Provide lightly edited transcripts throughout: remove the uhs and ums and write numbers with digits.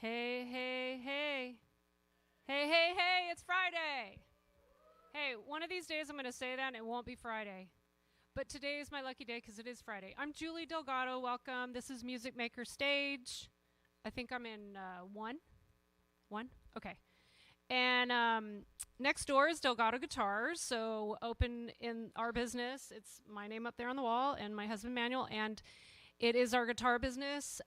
Hey, hey, hey. Hey, hey, hey, it's Friday. Hey, one of these days I'm going to say that and it won't be Friday. But today is my lucky day because it is Friday. I'm Julie Delgado. Welcome. This is Music Maker Stage. I think I'm in one. One? Okay. And next door is Delgado Guitars. So open in our business. It's my name up there on the wall and my husband Manuel. And it is our guitar business.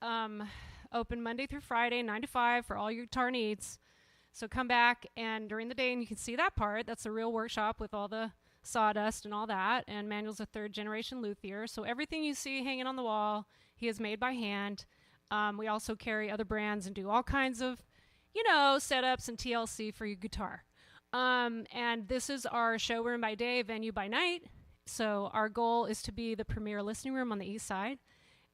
Open Monday through Friday, 9 to 5 for all your guitar needs. So come back and during the day, and you can see that part. That's a real workshop with all the sawdust and all that. And Manuel's a third-generation luthier. So everything you see hanging on the wall, he has made by hand. We also carry other brands and do all kinds of, setups and TLC for your guitar. And this is our showroom by day, venue by night. So our goal is to be the premier listening room on the east side.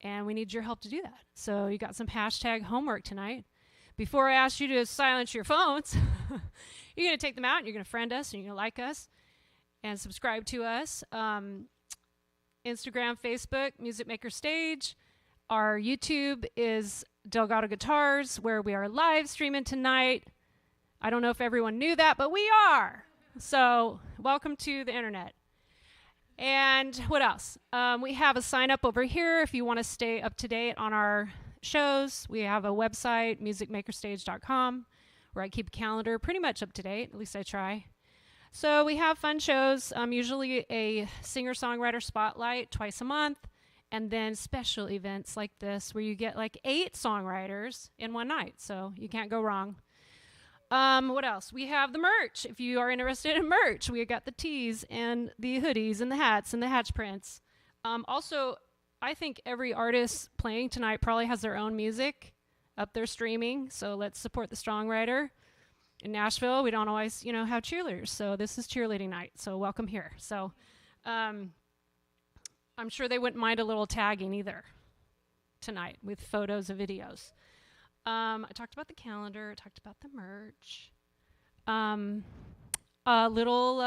And we need your help to do that. So you got some hashtag homework tonight. Before I ask you to silence your phones, you're going to take them out and you're going to friend us and you're going to like us and subscribe to us. Instagram, Facebook, Music Maker Stage. Our YouTube is Delgado Guitars, where we are live streaming tonight. I don't know if everyone knew that, but we are. So welcome to the internet. And what else? We have a sign up over here if you want to stay up to date on our shows. We have a website, musicmakerstage.com, where I keep a calendar pretty much up to date. At least I try. So we have fun shows, usually a singer-songwriter spotlight twice a month, and then special events like this where you get like 8 songwriters in one night. So you can't go wrong. What else? We have the merch. If you are interested in merch, we got the tees and the hoodies and the hats and the hatch prints. Also, I think every artist playing tonight probably has their own music up there streaming. So let's support the songwriter. In Nashville, we don't always, have cheerleaders. So this is cheerleading night. So welcome here. So I'm sure they wouldn't mind a little tagging either tonight with photos and videos. I talked about the calendar. I talked about the merch. A little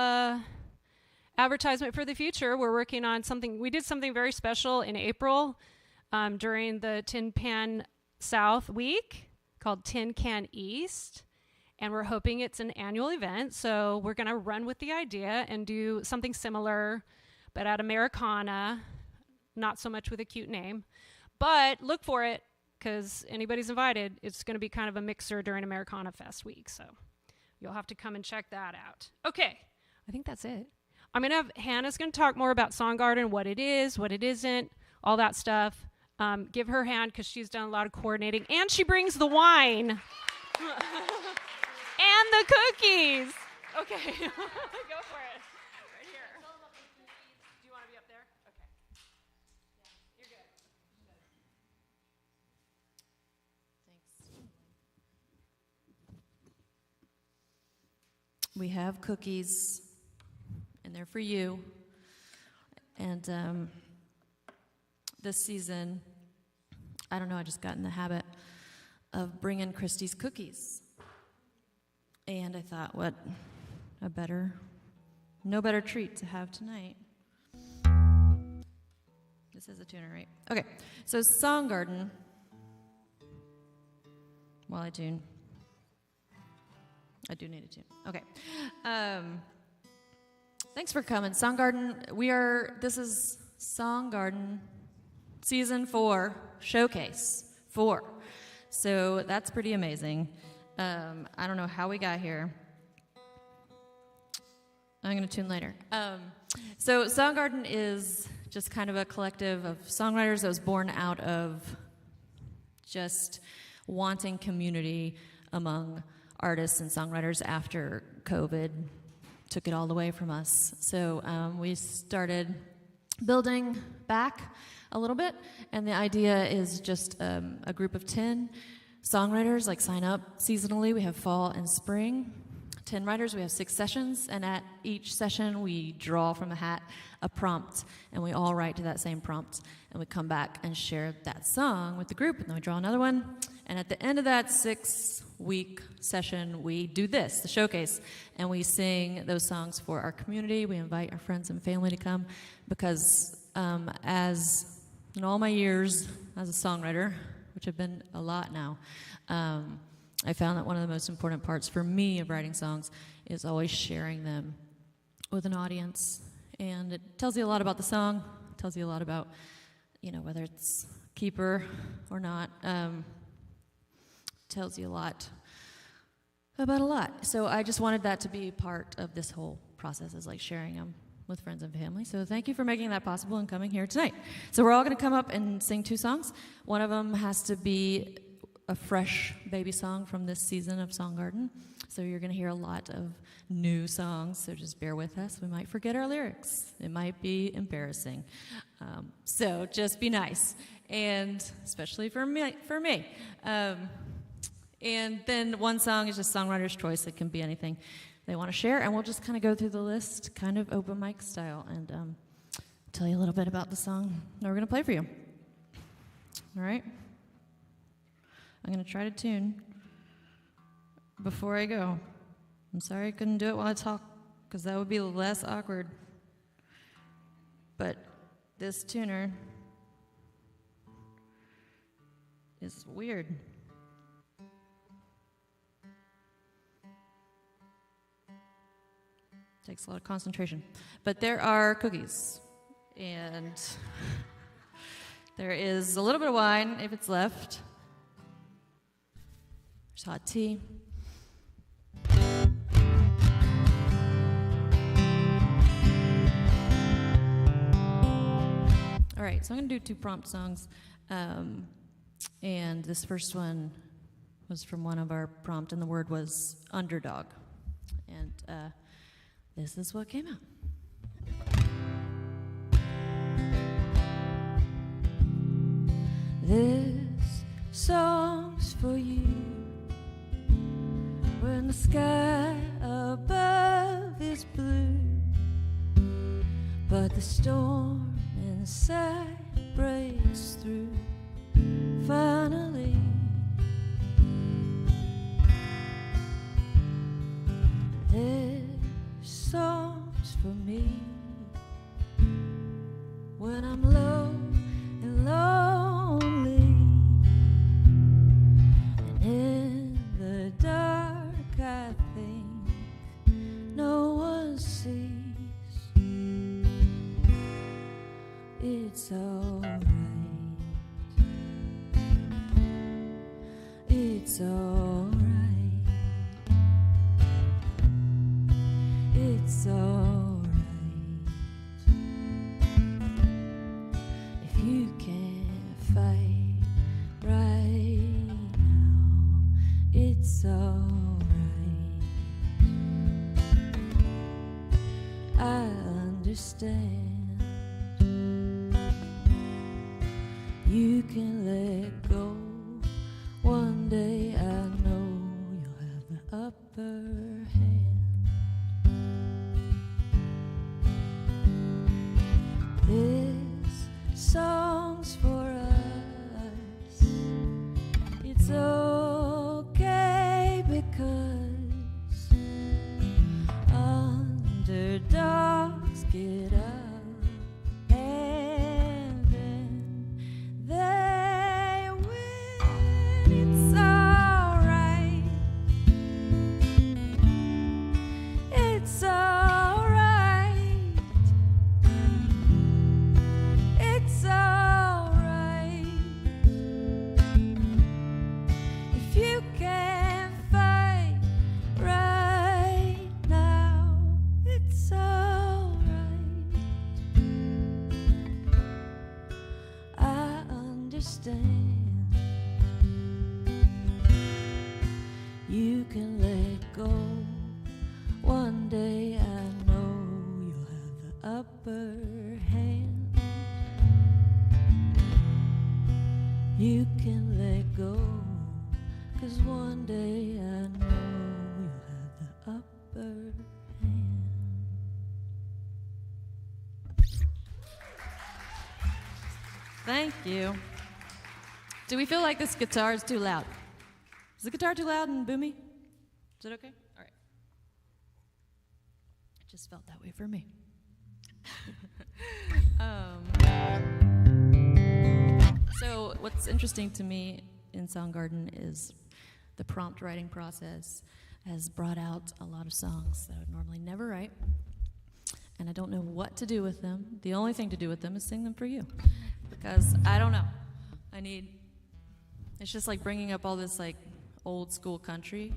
advertisement for the future. We're working on something. We did something very special in April during the Tin Pan South week called Tin Can East. And we're hoping it's an annual event. So we're going to run with the idea and do something similar, but at Americana, not so much with a cute name. But look for it. Because anybody's invited, it's going to be kind of a mixer during Americana Fest week. So you'll have to come and check that out. Okay, I think that's it. I'm going to have Hannah's going to talk more about Songgarden, what it is, what it isn't, all that stuff. Give her a hand because she's done a lot of coordinating. And she brings the wine. And the cookies. Okay, go for it. Right here. Do you want to be up there? Okay. You're good. We have cookies, and they're for you. And this season, I don't know, I just got in the habit of bringing Christy's cookies. And I thought, what no better treat to have tonight. This is a tuner, right? Okay, so Songgarden, while I tune. I do need a tune. Okay. Thanks for coming. Songgarden, this is Songgarden Season 4, Showcase 4. So that's pretty amazing. I don't know how we got here. I'm going to tune later. So Songgarden is just kind of a collective of songwriters that was born out of just wanting community among artists and songwriters after COVID took it all away from us. So we started building back a little bit, and the idea is just a group of 10 songwriters, sign up seasonally. We have fall and spring. 10 writers, we have 6 sessions, and at each session we draw from a hat a prompt, and we all write to that same prompt, and we come back and share that song with the group, and then we draw another one, and at the end of that 6-week session, we do this, the showcase, and we sing those songs for our community. We invite our friends and family to come, because as in all my years as a songwriter, which have been a lot now, I found that one of the most important parts for me of writing songs is always sharing them with an audience. And it tells you a lot about the song, tells you a lot about, whether it's keeper or not, tells you a lot about a lot. So I just wanted that to be part of this whole process, is like sharing them with friends and family. So thank you for making that possible and coming here tonight. So we're all going to come up and sing 2 songs. One of them has to be a fresh baby song from this season of Songgarden. So you're going to hear a lot of new songs, so just bear with us. We might forget our lyrics. It might be embarrassing. So just be nice, and especially for me. And then one song is just songwriter's choice. It can be anything they want to share, and we'll just kind of go through the list, kind of open mic style, and tell you a little bit about the song that we're going to play for you. All right? I'm going to try to tune before I go. I'm sorry I couldn't do it while I talk, because that would be less awkward. But this tuner is weird. Takes a lot of concentration. But there are cookies, and there is a little bit of wine if it's left. There's hot tea. All right, so I'm going to do 2 prompt songs. And this first one was from one of our prompt, and the word was underdog. And this is what came out. This song's for you when the sky above is blue, but the storm inside breaks through finally. This song's for me when I'm low and lonely, and in the dark I think no one sees. It's alright. It's alright. It's alright. If you can't fight right now, it's alright. I understand. You can let go. One day I know you'll have the upper hand. This song's for us. It's okay because underdogs get up. You can let go. One day I know you'll have the upper hand. You can let go, 'cause one day I know you'll have the upper hand. Thank you. Do we feel like this guitar is too loud? Is the guitar too loud and boomy? Is it okay? All right. It just felt that way for me. So what's interesting to me in Soundgarden is the prompt writing process has brought out a lot of songs that I would normally never write, and I don't know what to do with them. The only thing to do with them is sing them for you, because I don't know. It's just like bringing up all this like old school country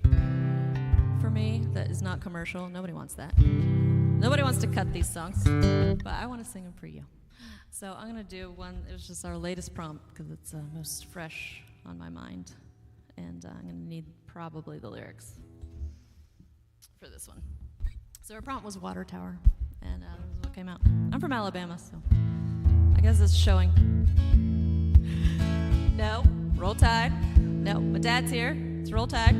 for me that is not commercial. Nobody wants that. Nobody wants to cut these songs, but I want to sing them for you. So I'm going to do one. It was just our latest prompt because it's most fresh on my mind. And I'm going to need probably the lyrics for this one. So our prompt was Water Tower, and this is what came out. I'm from Alabama, so I guess it's showing. No, roll tide. No, my dad's here. It's roll tide.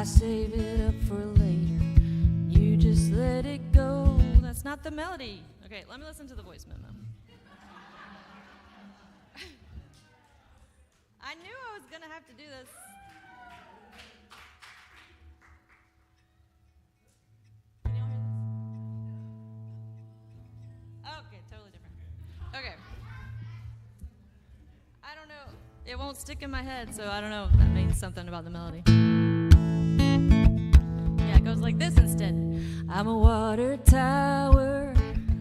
Save it up for later. You just let it go. That's not the melody. Okay, let me listen to the voice memo. I knew I was going to have to do this. Can y'all hear this? Okay, totally different. Okay. I don't know. It won't stick in my head, so I don't know if that means something about the melody. It goes like this instead. I'm a water tower,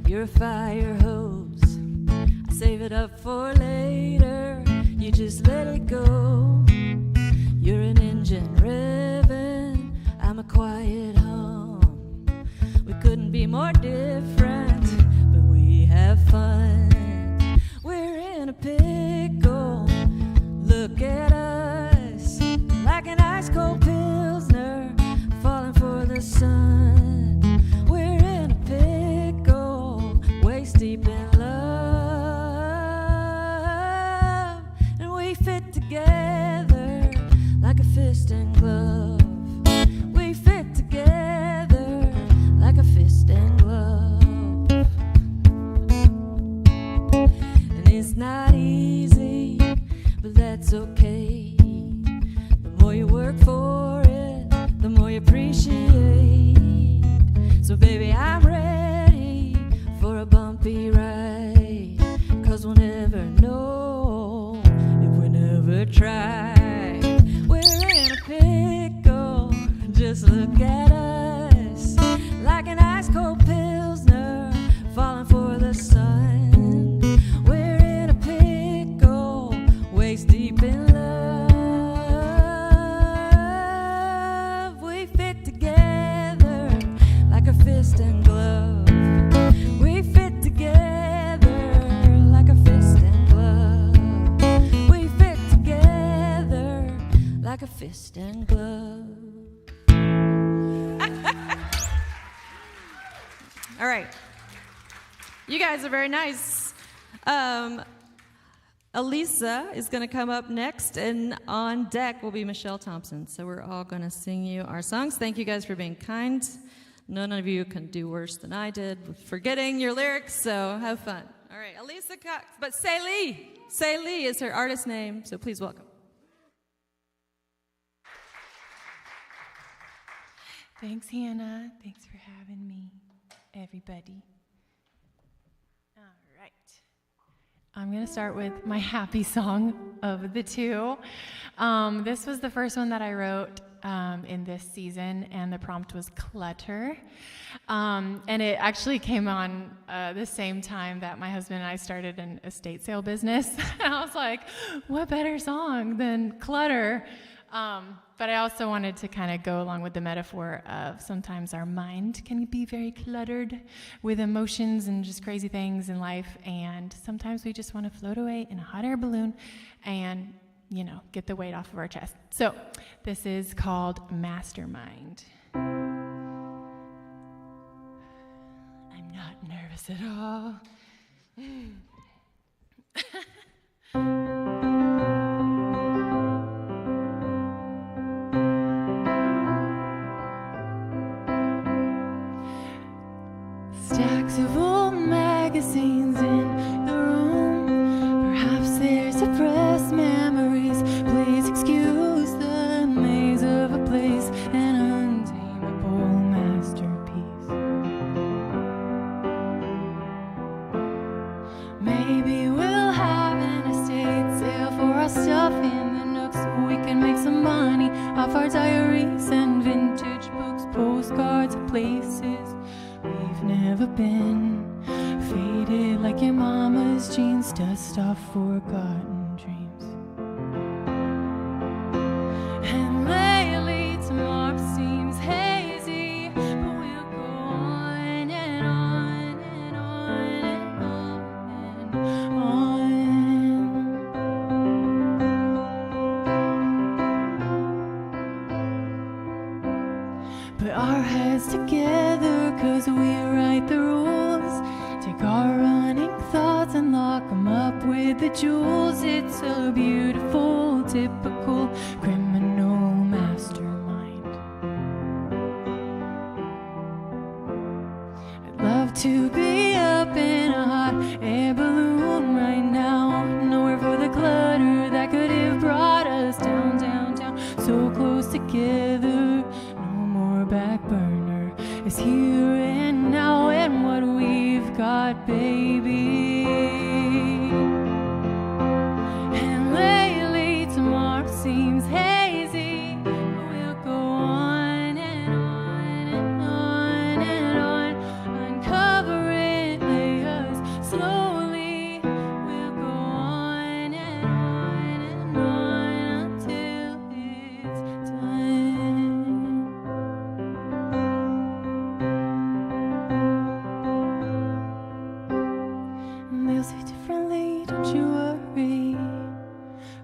you're a fire hose. I save it up for later, you just let it go. You're an engine revving, I'm a quiet hum. We couldn't be more different, but we have fun. We're in a pickle, look at us, like an ice cold pilsner falling for the sun. We're in a pickle, waist deep in love, and we fit together like a fist and glove. We fit together like a fist and glove. And it's not easy, but that's okay. The more you work for it, the more you appreciate. So baby, I'm ready for a bumpy ride, 'cause we'll never know if we never try. We're in a pickle, just look at us, like an ice cold pilsner falling for the sun. We're in a pickle, waist deep in love. We fit together like a fist and glove. We fit together like a fist and glove. We fit together like a fist and glove. All right. You guys are very nice. Elisa is going to come up next, and on deck will be Michelle Thompson. So we're all going to sing you our songs. Thank you guys for being kind. None of you can do worse than I did with forgetting your lyrics, so have fun. All right, Elise Cox, but Say Lee. Say Lee is her artist name, so please welcome. Thanks, Hannah. Thanks for having me, everybody. All right. I'm going to start with my happy song of the two. This was the first one that I wrote in this season, and the prompt was clutter. And it actually came on the same time that my husband and I started an estate sale business. And I was like, what better song than clutter? But I also wanted to kind of go along with the metaphor of sometimes our mind can be very cluttered with emotions and just crazy things in life, and sometimes we just want to float away in a hot air balloon and, you know, get the weight off of our chest. So this is called Mastermind. I'm not nervous at all. Stacks of old magazines in the room. Perhaps there's suppressed memories. Please excuse the maze of a place, an untamable masterpiece. Maybe we'll have an estate sale for our stuff in the nooks so we can make some money off our diaries and vintage books, postcards of places we've never been. Faded like your mama's jeans, dust off forgotten dreams. And lately tomorrow seems hazy, but we'll go on and on and on and on and on. Put our heads together, 'cause we write the rules. Take our running thoughts and lock them up with the jewels. It's a beautiful, typical criminal mastermind. I'd love to be up in a hot air balloon right now, nowhere for the clutter that could have brought us down, down, down. So close together, no more back burner. It's here and now, and what we've got, baby. And lately tomorrow seems hazy, but we'll go on and on and on and on. Uncover it, lay us slowly. We'll go on and on and on until it's done. And they'll say differently, don't you worry.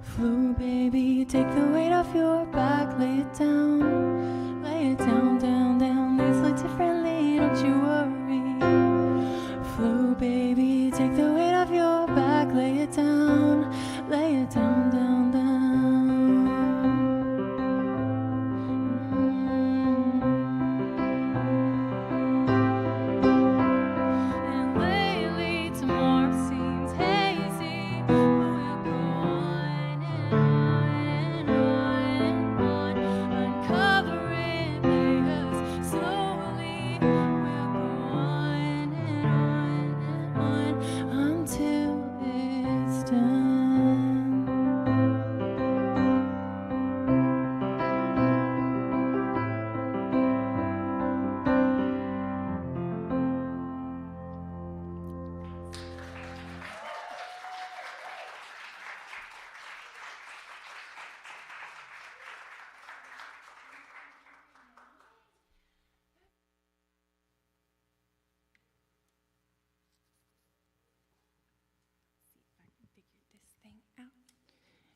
Flu, baby, take the weight off your back, lay it down. Lay it down, down, down. They'll say differently, don't you worry. Flu, baby, take the weight off your back, lay it down. Lay it down, down, down. And lately tomorrow seems hazy, but we'll go on and on and on and on. Uncover it, lay us slowly. We'll go on and on until it's done.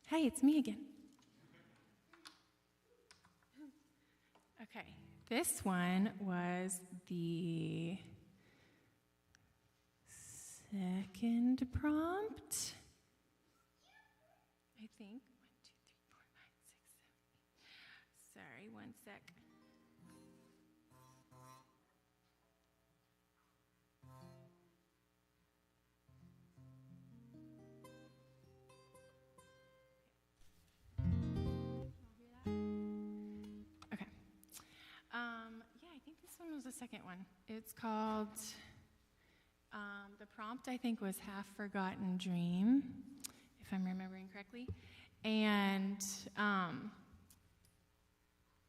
Hey, it's me again. Okay, this one was the second prompt, I think. 1, 2, 3, 4, 5, 6, 7. Sorry, one sec. Okay. Yeah, I think this one was the second one. It's called, the prompt I think was Half Forgotten Dream, if I'm remembering correctly. And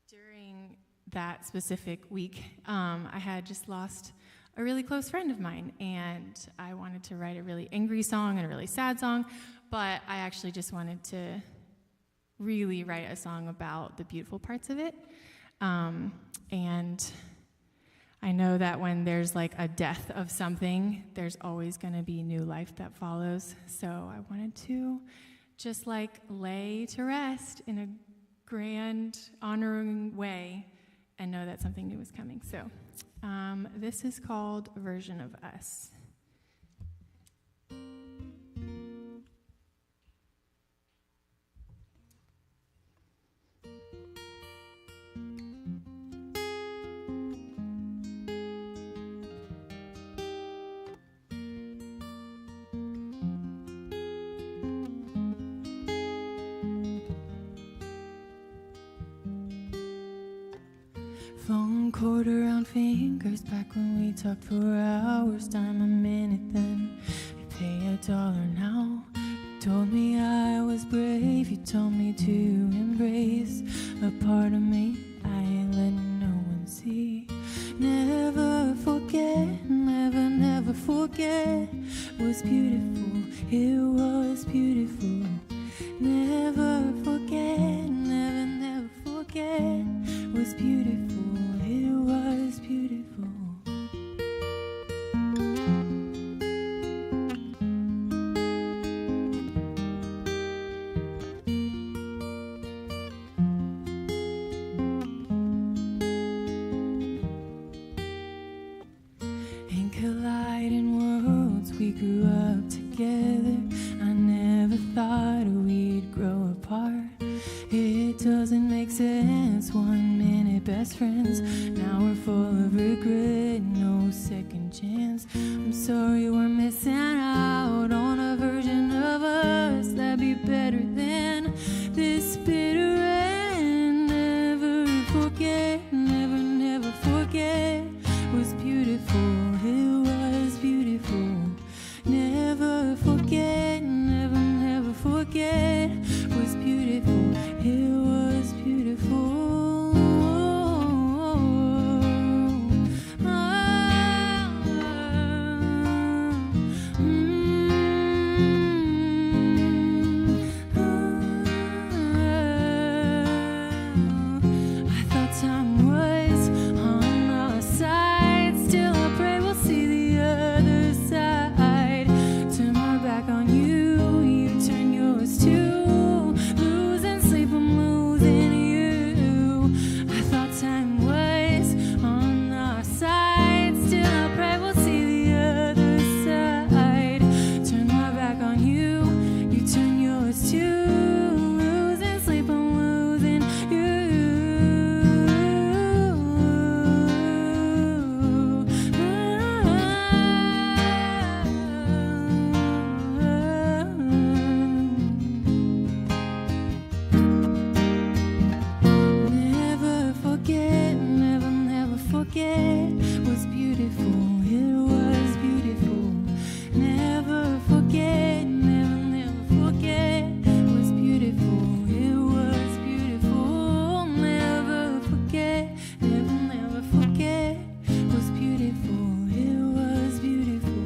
during that specific week, I had just lost a really close friend of mine, and I wanted to write a really angry song and a really sad song, but I actually just wanted to really write a song about the beautiful parts of it. And I know that when there's like a death of something, there's always going to be new life that follows. So I wanted to just like lay to rest in a grand, honoring way and know that something new is coming. So this is called Version of Us. Long cord around fingers, back when we talked for hours, time a minute then you pay $1 now. You told me I was brave, you told me to embrace a part of me I ain't letting no one see. Never forget, never, never forget, was beautiful, it was beautiful. Never forget, never, never forget, was beautiful, it was beautiful. In colliding worlds, we grew up together. I never thought we'd grow apart. It doesn't make sense, 1 minute best friends, now we're full of regret, no second chance. I'm sorry we're missing out on a version of us that'd be better than this bitter end. Never forget, never, never forget, was beautiful, it was beautiful. Never forget, never, never forget, was beautiful, it was beautiful. I thought time was on our side, still I pray we'll see the other side. Turn my back on you, you turn yours too. Losing sleep, I'm losing you. I thought time was on our side, still I pray we'll see the other side. Turn my back on you, you turn yours too. Losing sleep, I'm losing Never forget, never, never forget, was beautiful, it was beautiful. Never forget, never, never forget, was beautiful, it was beautiful. Never forget, never, never forget, was beautiful, it was beautiful.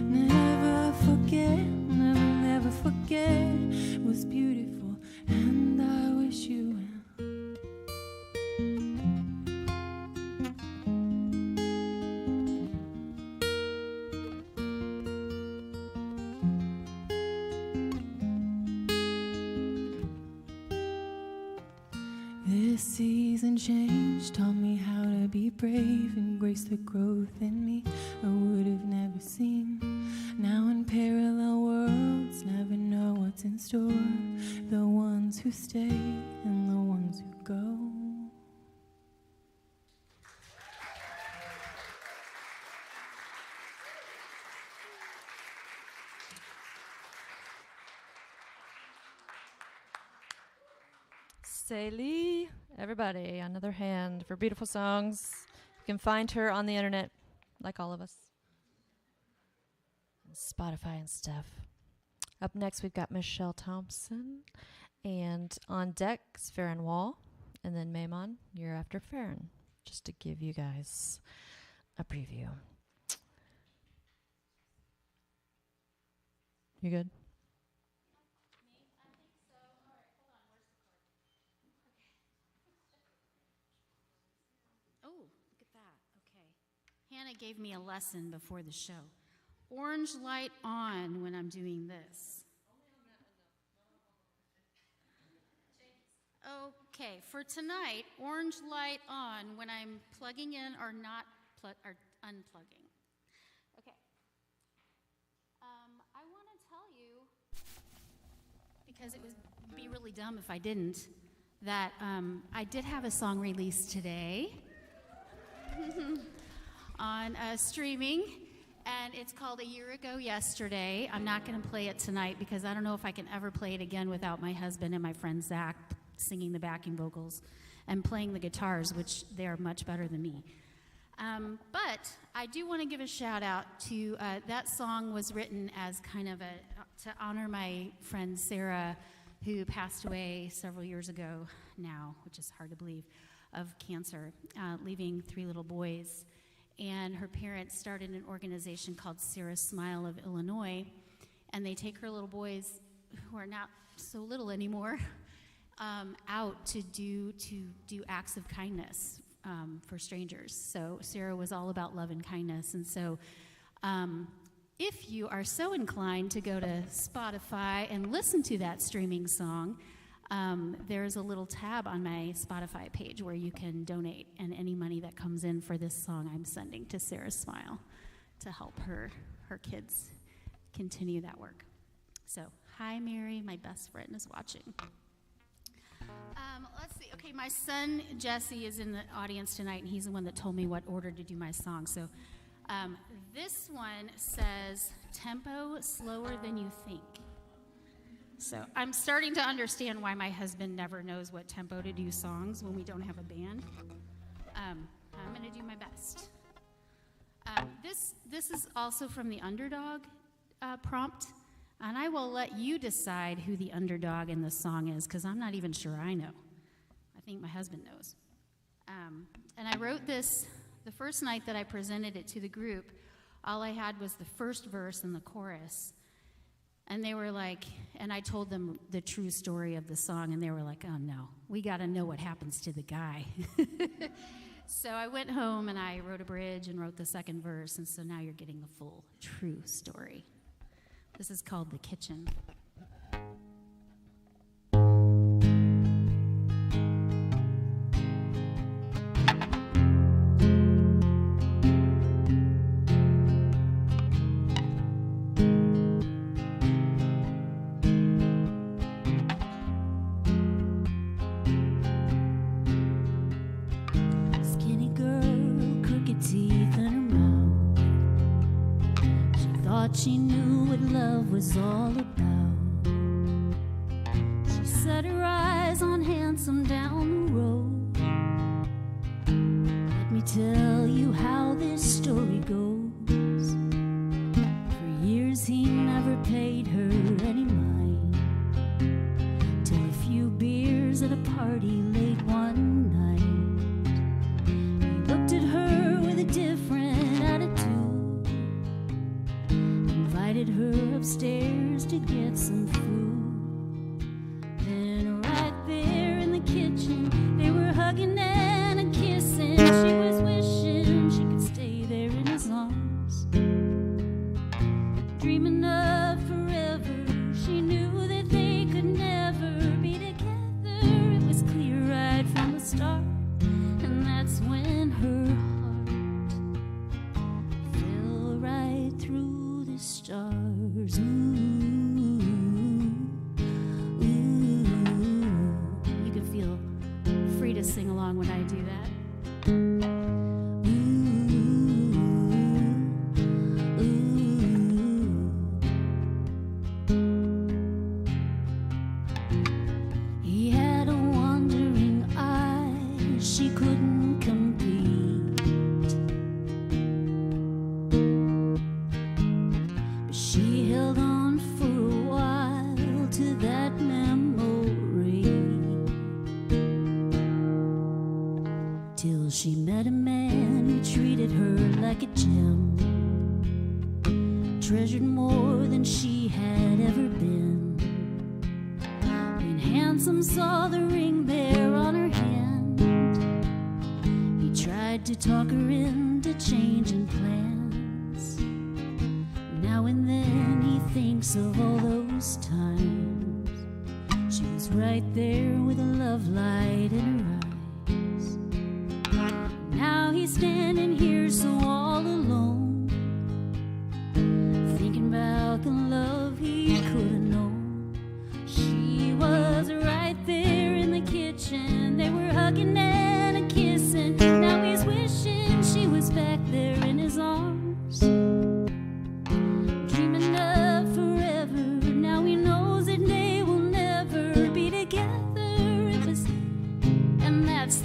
Never forget, never, never forget, was beautiful, and I wish you well. This season change taught me how to be brave and grace the growth in me I would have never seen. Now in parallel worlds, never know what's in store. The ones who stay and the ones who go. Celie, everybody, another hand for beautiful songs. You can find her on the internet, like all of us. Spotify and stuff. Up next, we've got Michelle Thompson. And on deck is Feron Wall. And then Mehuman, you're after Feron. Just to give you guys a preview. You good? Oh, look at that. Okay. Hannah gave me a lesson before the show. Orange light on when I'm doing this. Okay, for tonight, orange light on when I'm plugging in or not or unplugging. Okay. I want to tell you, because it would be really dumb if I didn't, that I did have a song released today on streaming, and it's called A Year Ago Yesterday. I'm not going to play it tonight because I don't know if I can ever play it again without my husband and my friend Zach singing the backing vocals. and playing the guitars, which they are much better than me. But I do want to give a shout out to, that song was written as kind of to honor my friend Sarah, who passed away several years ago now, which is hard to believe, of cancer, leaving 3 little boys. And her parents started an organization called Sarah's Smile of Illinois, and they take her little boys, who are not so little anymore, out to do acts of kindness for strangers. So Sarah was all about love and kindness. And so if you are so inclined to go to Spotify and listen to that streaming song, there's a little tab on my Spotify page where you can donate, and any money that comes in for this song I'm sending to Sarah's Smile to help her kids continue that work. So, hi Mary, my best friend is watching. Let's see, okay, my son Jesse is in the audience tonight, and he's the one that told me what order to do my song. So this one says, tempo slower than you think. So I'm starting to understand why my husband never knows what tempo to do songs when we don't have a band. I'm going to do my best. This is also from the Underdog prompt, and I will let you decide who the underdog in the song is, because I'm not even sure I know. I think my husband knows. And I wrote this the first night that I presented it to the group. All I had was the first verse and the chorus. And they were like, and I told them the true story of the song, and they were like, oh no, we got to know what happens to the guy. So I went home and I wrote a bridge and wrote the second verse, and so now you're getting the full true story. This is called The Kitchen. She knew what love was all about. She set her eyes on handsome down the road. Let me tell you how this story goes. For years he never paid her any mind, till a few beers at a party late one night. He looked at her with a different attitude, invited her upstairs to get some food. Then right there in the kitchen, they were hugging and a kissing. She was wishing she could stay there in his arms, dreaming of forever. She knew that they could never be together. It was clear right from the start, and that's when her heart fell right through the stars. Ooh, ooh. You can feel free to sing along when I do that. He had a wandering eye, she couldn't compete. But she held on for a while to that memory, till she met a man who treated her like a gem, treasured more than she had ever been. When Handsome saw the ring there on her hand, he tried to talk her into changing plans. Now and then he thinks of all those times she was right there with a love light in her eyes. Now he's standing here so all alone, thinking about the love he could have known. She was right there in the kitchen, they were hugging and a kissing. Now he's wishing she was back there in his arms, dreaming of forever. Now he knows that they will never be together. It was, and that's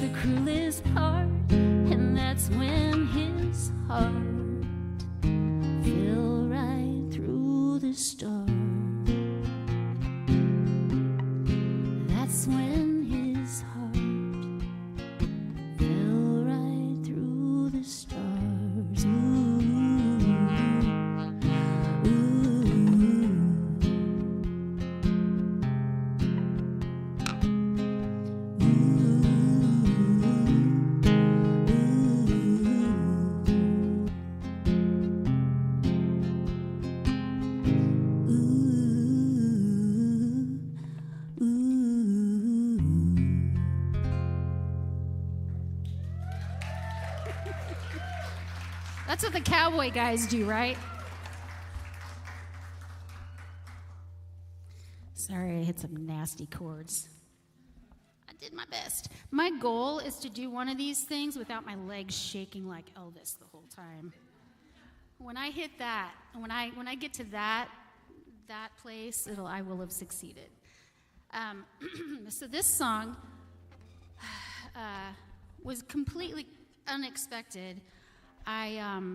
That's what the cowboy guys do, right? Sorry, I hit some nasty chords. I did my best. My goal is to do one of these things without my legs shaking like Elvis the whole time. When I hit that, when I get to that place, I will have succeeded. So this song was completely unexpected. I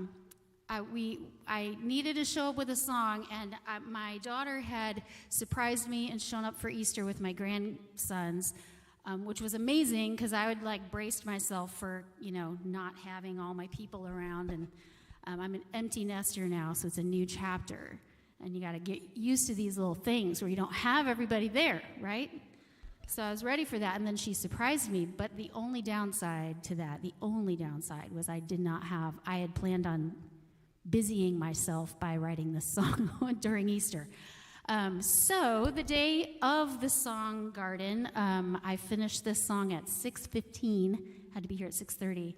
needed to show up with a song, and my daughter had surprised me and shown up for Easter with my grandsons, which was amazing because I would braced myself for not having all my people around, and I'm an empty nester now, so it's a new chapter, and you got to get used to these little things where you don't have everybody there, right? So I was ready for that, and then she surprised me. But the only downside to that, was I had planned on busying myself by writing this song during Easter. So the day of the song garden, I finished this song at 6:15. Had to be here at 6:30.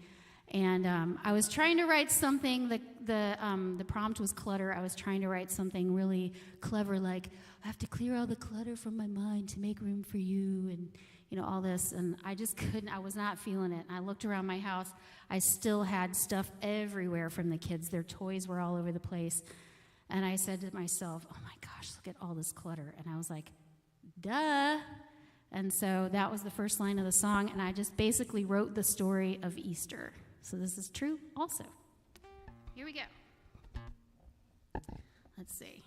And I was trying to write something, the prompt was clutter. I was trying to write something really clever, like, I have to clear all the clutter from my mind to make room for you, and all this. And I just couldn't, I was not feeling it. I looked around my house. I still had stuff everywhere from the kids. Their toys were all over the place. And I said to myself, oh my gosh, look at all this clutter. And I was like, duh. And so that was the first line of the song, and I just basically wrote the story of Easter. So this is true also. Here we go. Let's see.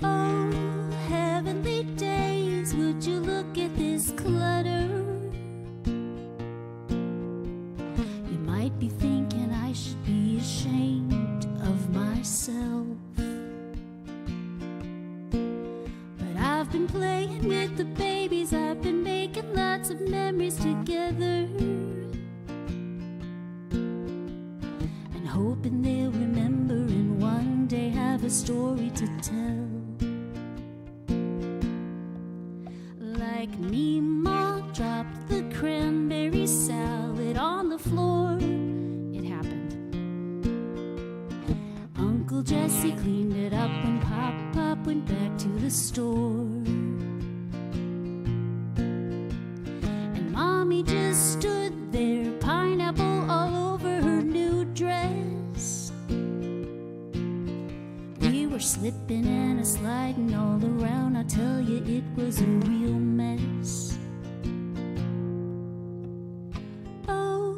Oh, heavenly days, would you look at this clutter? You might be thinking I should be ashamed of myself, but I've been playing with the babies, I've been making lots of memories together, and hoping they'll remember and one day have a story to tell. Like me, Ma dropped the cranberry salad on the floor. It happened. Uncle Jesse cleaned it up when Pop went back to the store. And Mommy just stood there, pineapple all over her new dress. We were slipping and a sliding all around. I tell you, it was a real mess. Oh,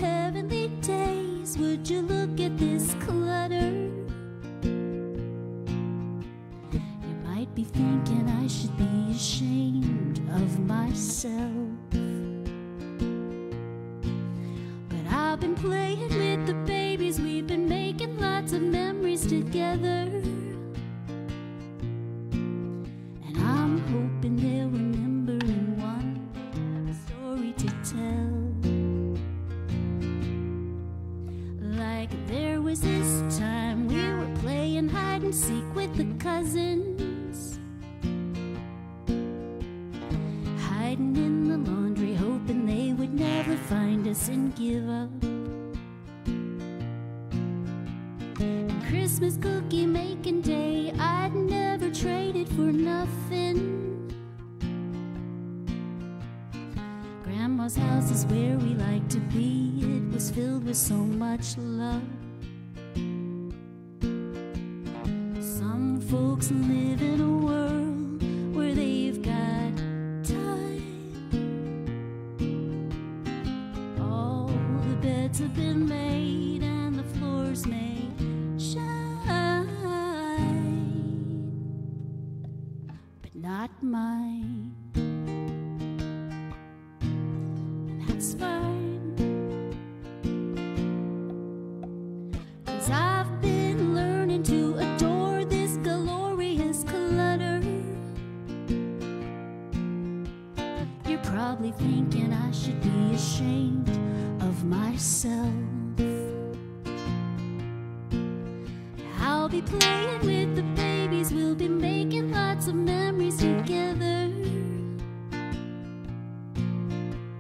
heavenly days, would you look at this clutter? You might be thinking I should be ashamed of myself, but I've been playing with the babies, we've been making lots of memories together, and I'm hoping they'll remember in one story to tell. Like there was this time we were playing hide and seek with the cousins, hiding in the laundry, hoping they would never find us and give up. And Christmas cookie making day, I'd never trade it for nothing. Grandma's house is where we like to be. It was filled with so much love. Some folks live in a world where they've got time. All the beds have been made and the floors may shine, but not mine. And that's fine, 'cause I've been learning to adore this glorious clutter. You're probably thinking I should be ashamed of of myself. I'll be playing with the babies, we'll be making lots of memories together,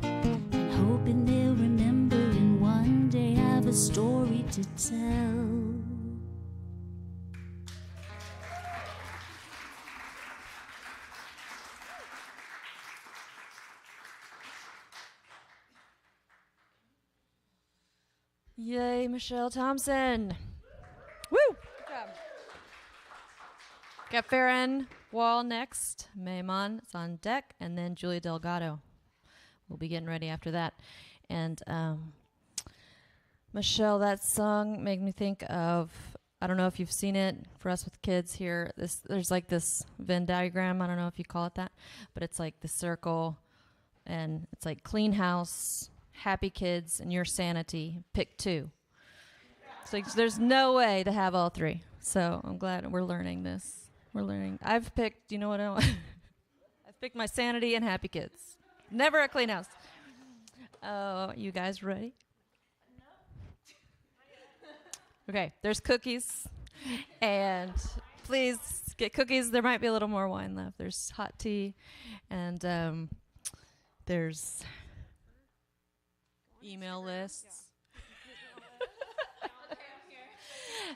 and hoping they'll remember and one day have a story to tell. Yay, Michelle Thompson. Woo! Good job. Got Feron Wall next. Mehuman is on deck, and then Julia Delgado. We'll be getting ready after that. And Michelle, that song made me think of, I don't know if you've seen it, for us with kids here, there's like this Venn diagram, I don't know if you call it that, but it's like the circle, and it's like clean house, happy kids, and your sanity. Pick two. So there's no way to have all three. So I'm glad we're learning this. We're learning. I've picked, you know what I want? I've picked my sanity and happy kids. Never a clean house. Oh, you guys ready? Okay, there's cookies. And please get cookies. There might be a little more wine left. There's hot tea. And there's email lists.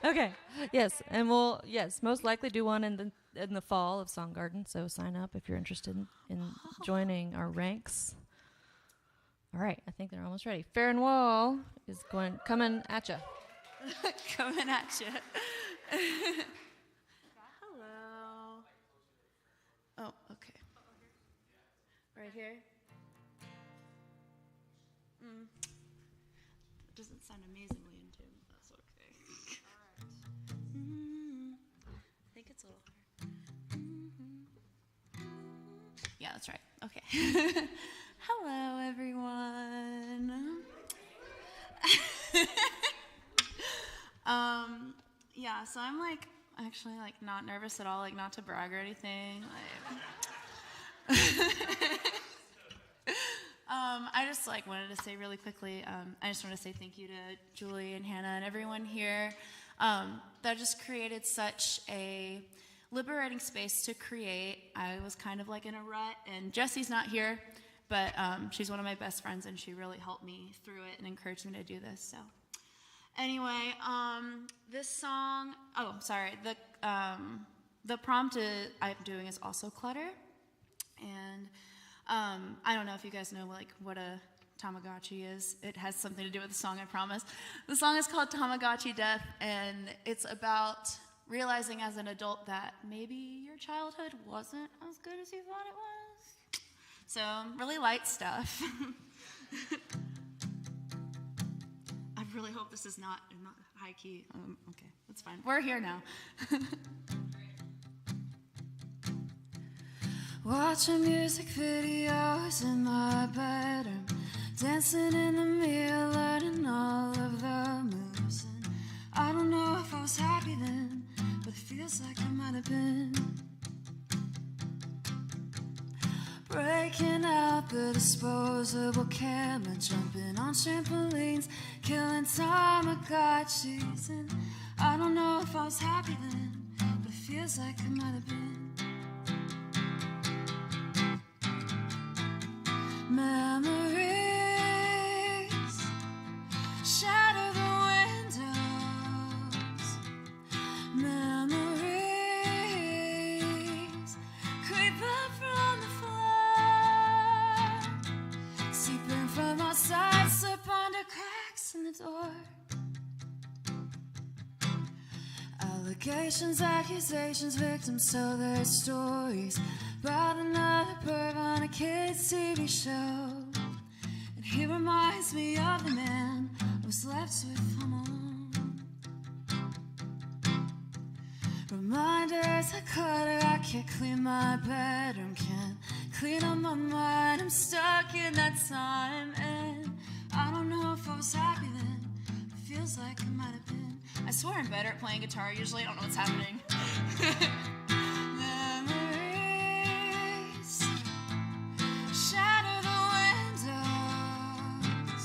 Okay. Yes, and we'll most likely do one in the fall of Song Garden. So sign up if you're interested in joining our ranks. All right, I think they're almost ready. Feron Wall is coming at you. Coming at you. Hello. Oh, okay. Right here. It doesn't sound amazingly in tune. That's okay. I think it's a little higher. Yeah, that's right. Okay. Hello, everyone. Yeah, so I'm actually not nervous at all, not to brag or anything. I just wanted to say really quickly, I just want to say thank you to Julie and Hannah and everyone here. That just created such a liberating space to create. I was kind of in a rut, and Jessie's not here, but she's one of my best friends, and she really helped me through it and encouraged me to do this. So anyway, this song, the prompt I'm doing is also clutter, and I don't know if you guys know what a Tamagotchi is. It has something to do with the song, I promise. The song is called Tamagotchi Death, and it's about realizing as an adult that maybe your childhood wasn't as good as you thought it was. So, really light stuff. I really hope this is not high key. Okay, that's fine. We're here now. Watching music videos in my bedroom, dancing in the mirror, learning all of the moves. And I don't know if I was happy then, but it feels like I might have been. Breaking out the disposable camera, jumping on trampolines, killing Tamagotchis. And I don't know if I was happy then, but it feels like I might have been. Memories shatter the windows. Memories creep up from the floor. Seeping from outside, slip under cracks in the door. Allegations, accusations, victims tell their stories about another perv on a kid's TV show. And he reminds me of the man I was left with home alone. Reminders I clutter, I can't clean my bedroom, can't clean up my mind. I'm stuck in that time, and I don't know if I was happy then. It feels like I might have been. I swear I'm better at playing guitar. Usually I don't know what's happening. Shatter the windows.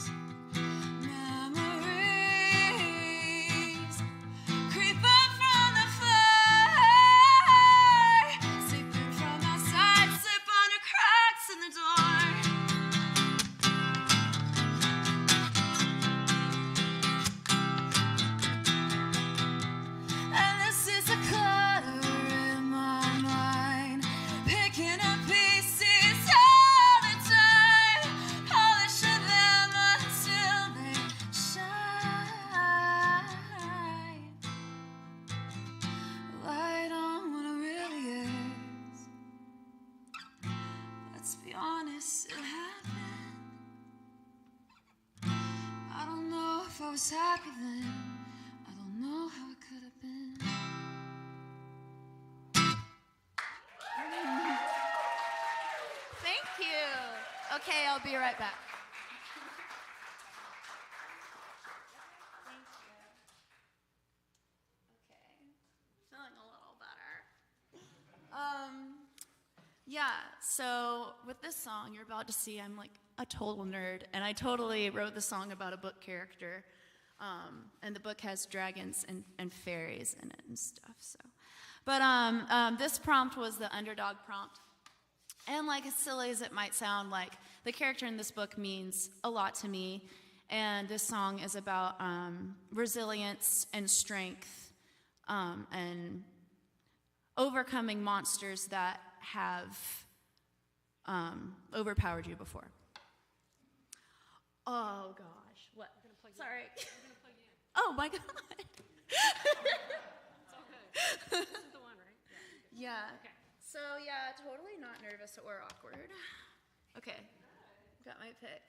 was happy then. I don't know how it could have been. Thank you. Okay, I'll be right back. Thank you. Okay, feeling a little better. Yeah, so with this song, you're about to see I'm like a total nerd, and I totally wrote the song about a book character, and the book has dragons and fairies in it and stuff. So, but this prompt was the underdog prompt, and like as silly as it might sound, like the character in this book means a lot to me, and this song is about resilience and strength, and overcoming monsters that have overpowered you before. Oh gosh, what? Sorry. Oh my God. It's all good. This is the one, right? Yeah. Okay. So yeah, totally not nervous or awkward. Okay, got my pick.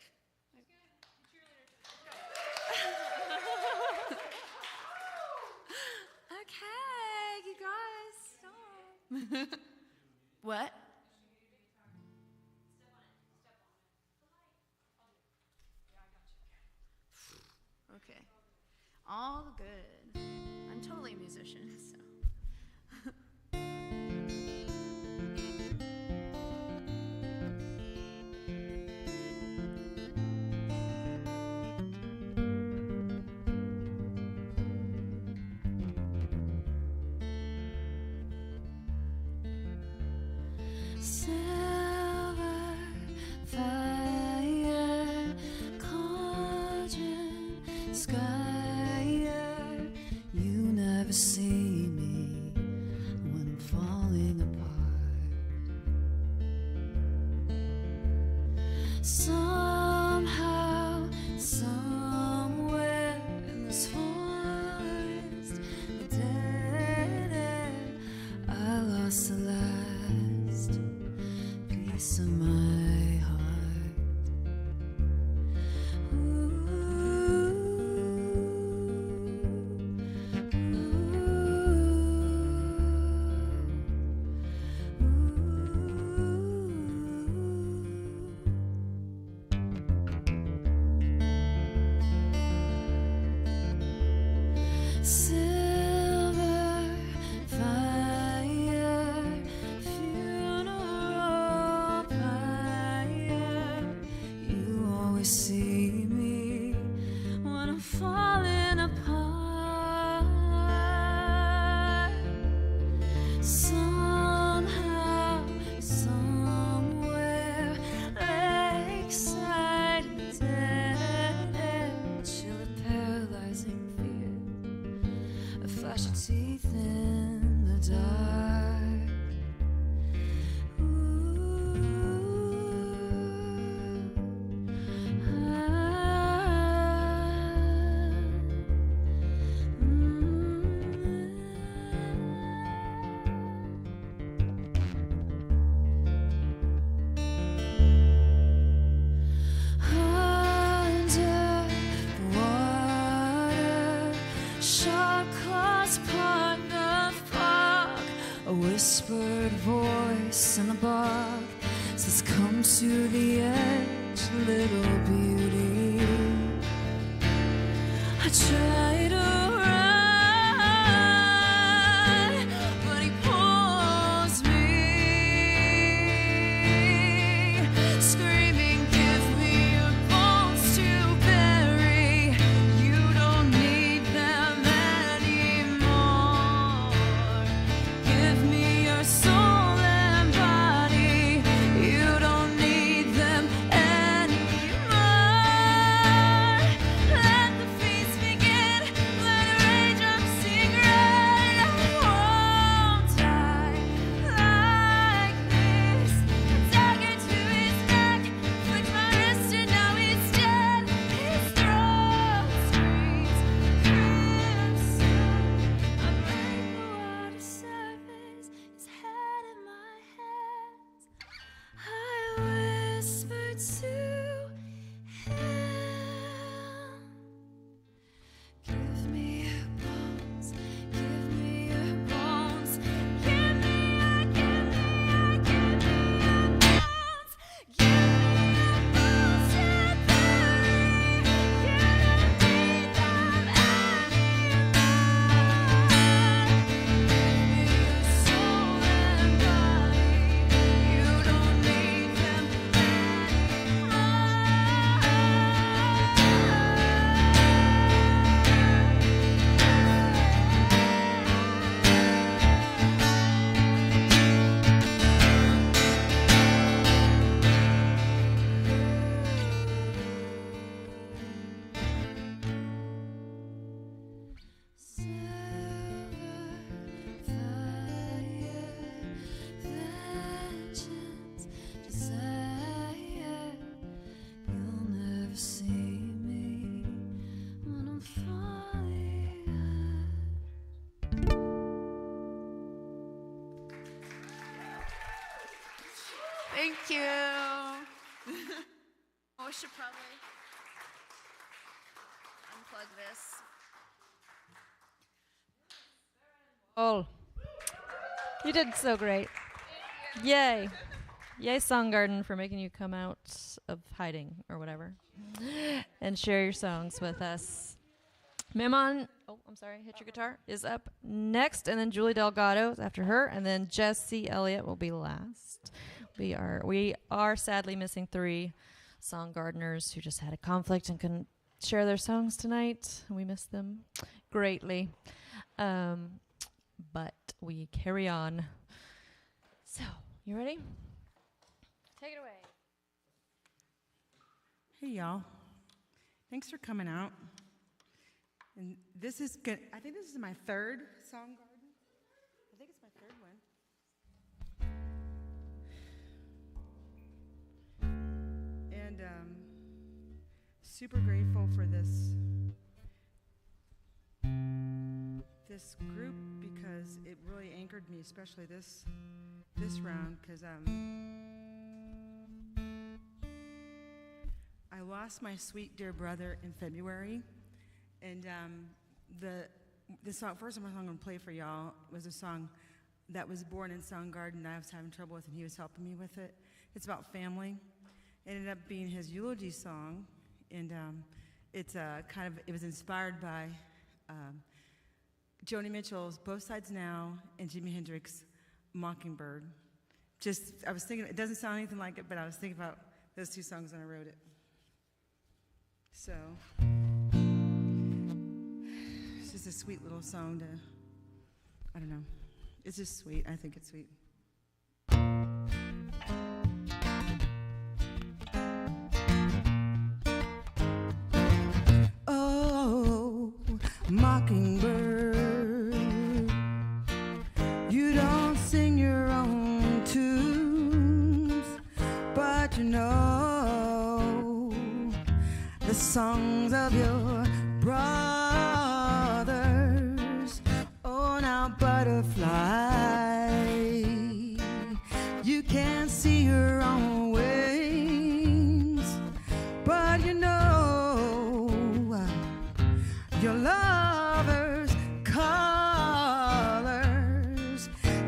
Okay, you guys, stop. What? Okay. All good. I'm totally a musician, so. Silver fire, cauldron, sky. You never see me when I'm falling apart. Somehow, somewhere in this forest, the dead end, I lost the last piece of my heart. Silver fire, funeral pyre. You always see me when I'm falling apart. Somehow, somewhere, lakeside, dead end, chill of paralyzing fear. A flash of teeth in the dark. Underwater, shark claws part the fog. A whispered voice in the bog says, "Come to the edge, little beauty." I try to run, but he pulls me, screaming, "Give me your bones to bury. You don't need them anymore. Give me your soul and body. You don't need them anymore. Let the feast begin. Thank you. We should probably unplug this. Oh, you did so great. Yay. Yay, Songgarden, for making you come out of hiding or whatever and share your songs with us. Mehuman, hit your guitar, is up next, and then Julie Delgado is after her, and then Jesse Elliot will be last. We are sadly missing 3 song gardeners who just had a conflict and couldn't share their songs tonight. We miss them greatly. But we carry on. So, you ready? Take it away. Hey, y'all. Thanks for coming out. And this is good. I think this is my 3rd song garden. I think it's my 3rd one. And super grateful for this group because it really anchored me, especially this round, because I lost my sweet dear brother in February, and the first song I'm going to play for y'all was a song that was born in Songgarden I was having trouble with, and he was helping me with it. It's about family. It ended up being his eulogy song, and it was inspired by Joni Mitchell's Both Sides Now and Jimi Hendrix's Mockingbird. I was thinking, it doesn't sound anything like it, but I was thinking about those 2 songs when I wrote it. So, it's just a sweet little song I don't know. It's just sweet. I think it's sweet. Oh, Mockingbird, you don't sing your own tunes, but you know the songs of your brothers. Oh, now butterfly, you can't see your own wings, but you know your lover's colors.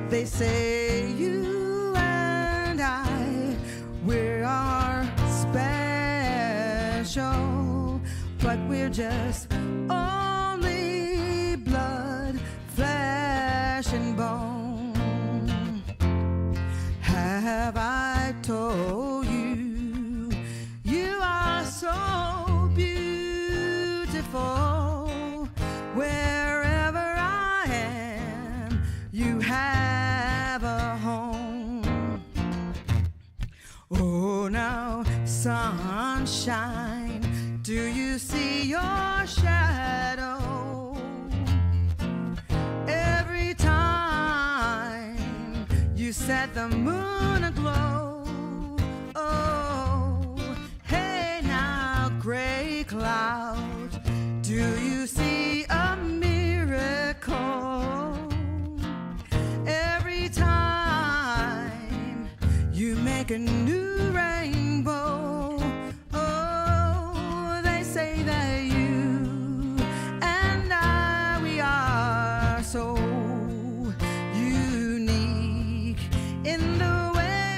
They say you and I, we are special, but we're just only blood, flesh, and bone. Have I told you, you are so beautiful? Wherever I am, you have a home. Oh, now, sunshine, do you see your shadow? Every time you set the moon aglow. Oh, hey now, gray clouds, do you see a miracle? Every time you make a new rainbow. Oh, they say that you and I, we are so unique in the way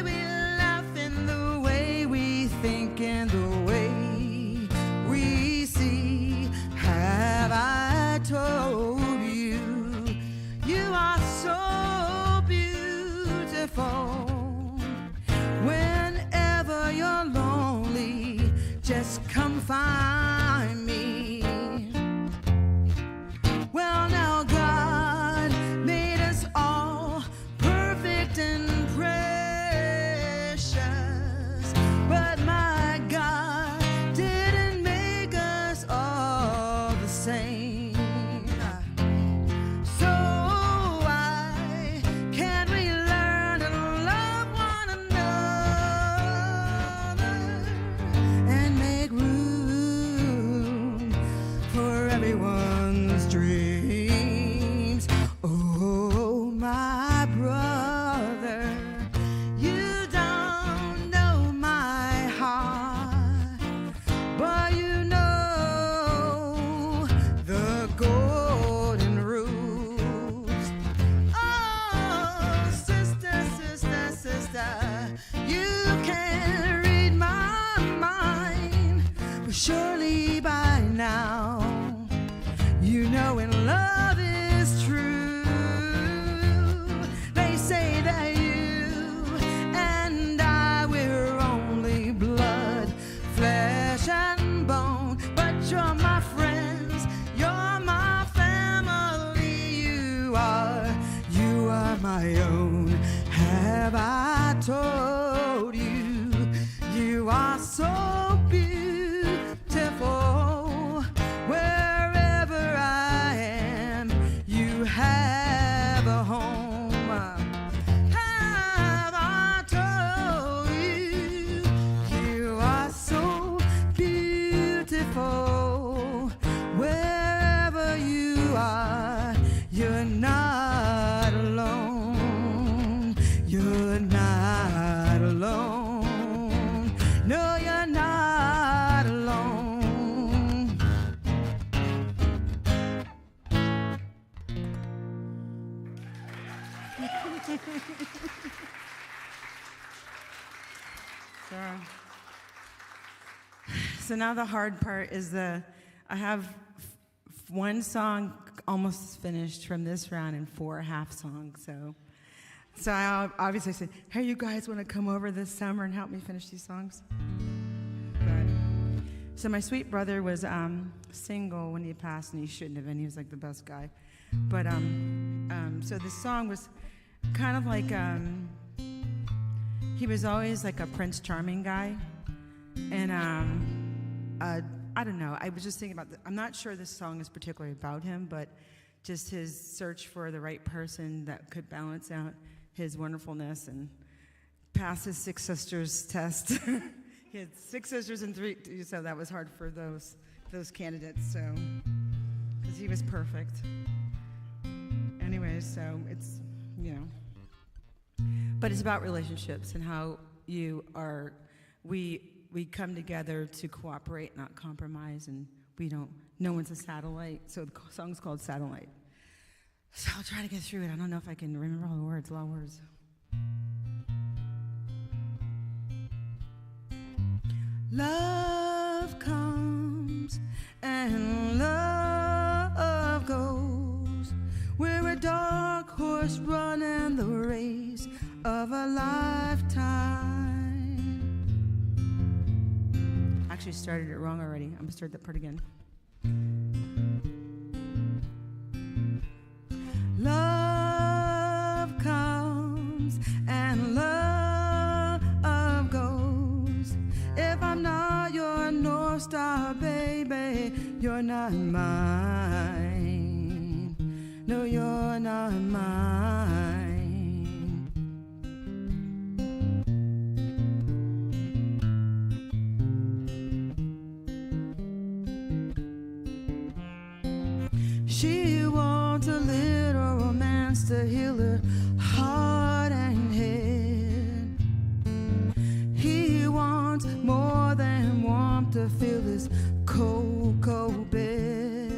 when love is true. They say that you and I, we're only blood, flesh and bone, but you're my friends, you're my family, you are my own. Have I told you, you are so beautiful. Wherever I am, you have a home. Have I told you, you are so beautiful. Wherever you are, you're not alone. You're not alone. No, you're not alone. So now the hard part is I have one song almost finished from this round and 4 half songs. So I obviously said, hey, you guys want to come over this summer and help me finish these songs? So my sweet brother was single when he passed, and he shouldn't have, and he was like the best guy. But so this song was kind of like he was always like a Prince Charming guy, and I don't know. I was just thinking about I'm not sure this song is particularly about him, but just his search for the right person that could balance out his wonderfulness and pass his 6 sisters test. He had 6 sisters and 3, so that was hard for those candidates. So, because he was perfect. Anyways, so it's but it's about relationships and how we come together to cooperate, not compromise, and no one's a satellite. So the song's called Satellite. So I'll try to get through it. I don't know if I can remember all the words, a lot of words. Love comes and love goes. We're a dark horse running the race of a lifetime. Actually started it wrong already. I'm gonna start that part again. Love comes and love goes. If I'm not your North Star, baby, you're not mine. No, you're not mine. She wants a little romance to heal her heart and head. He wants more than warmth to fill his cold, cold bed.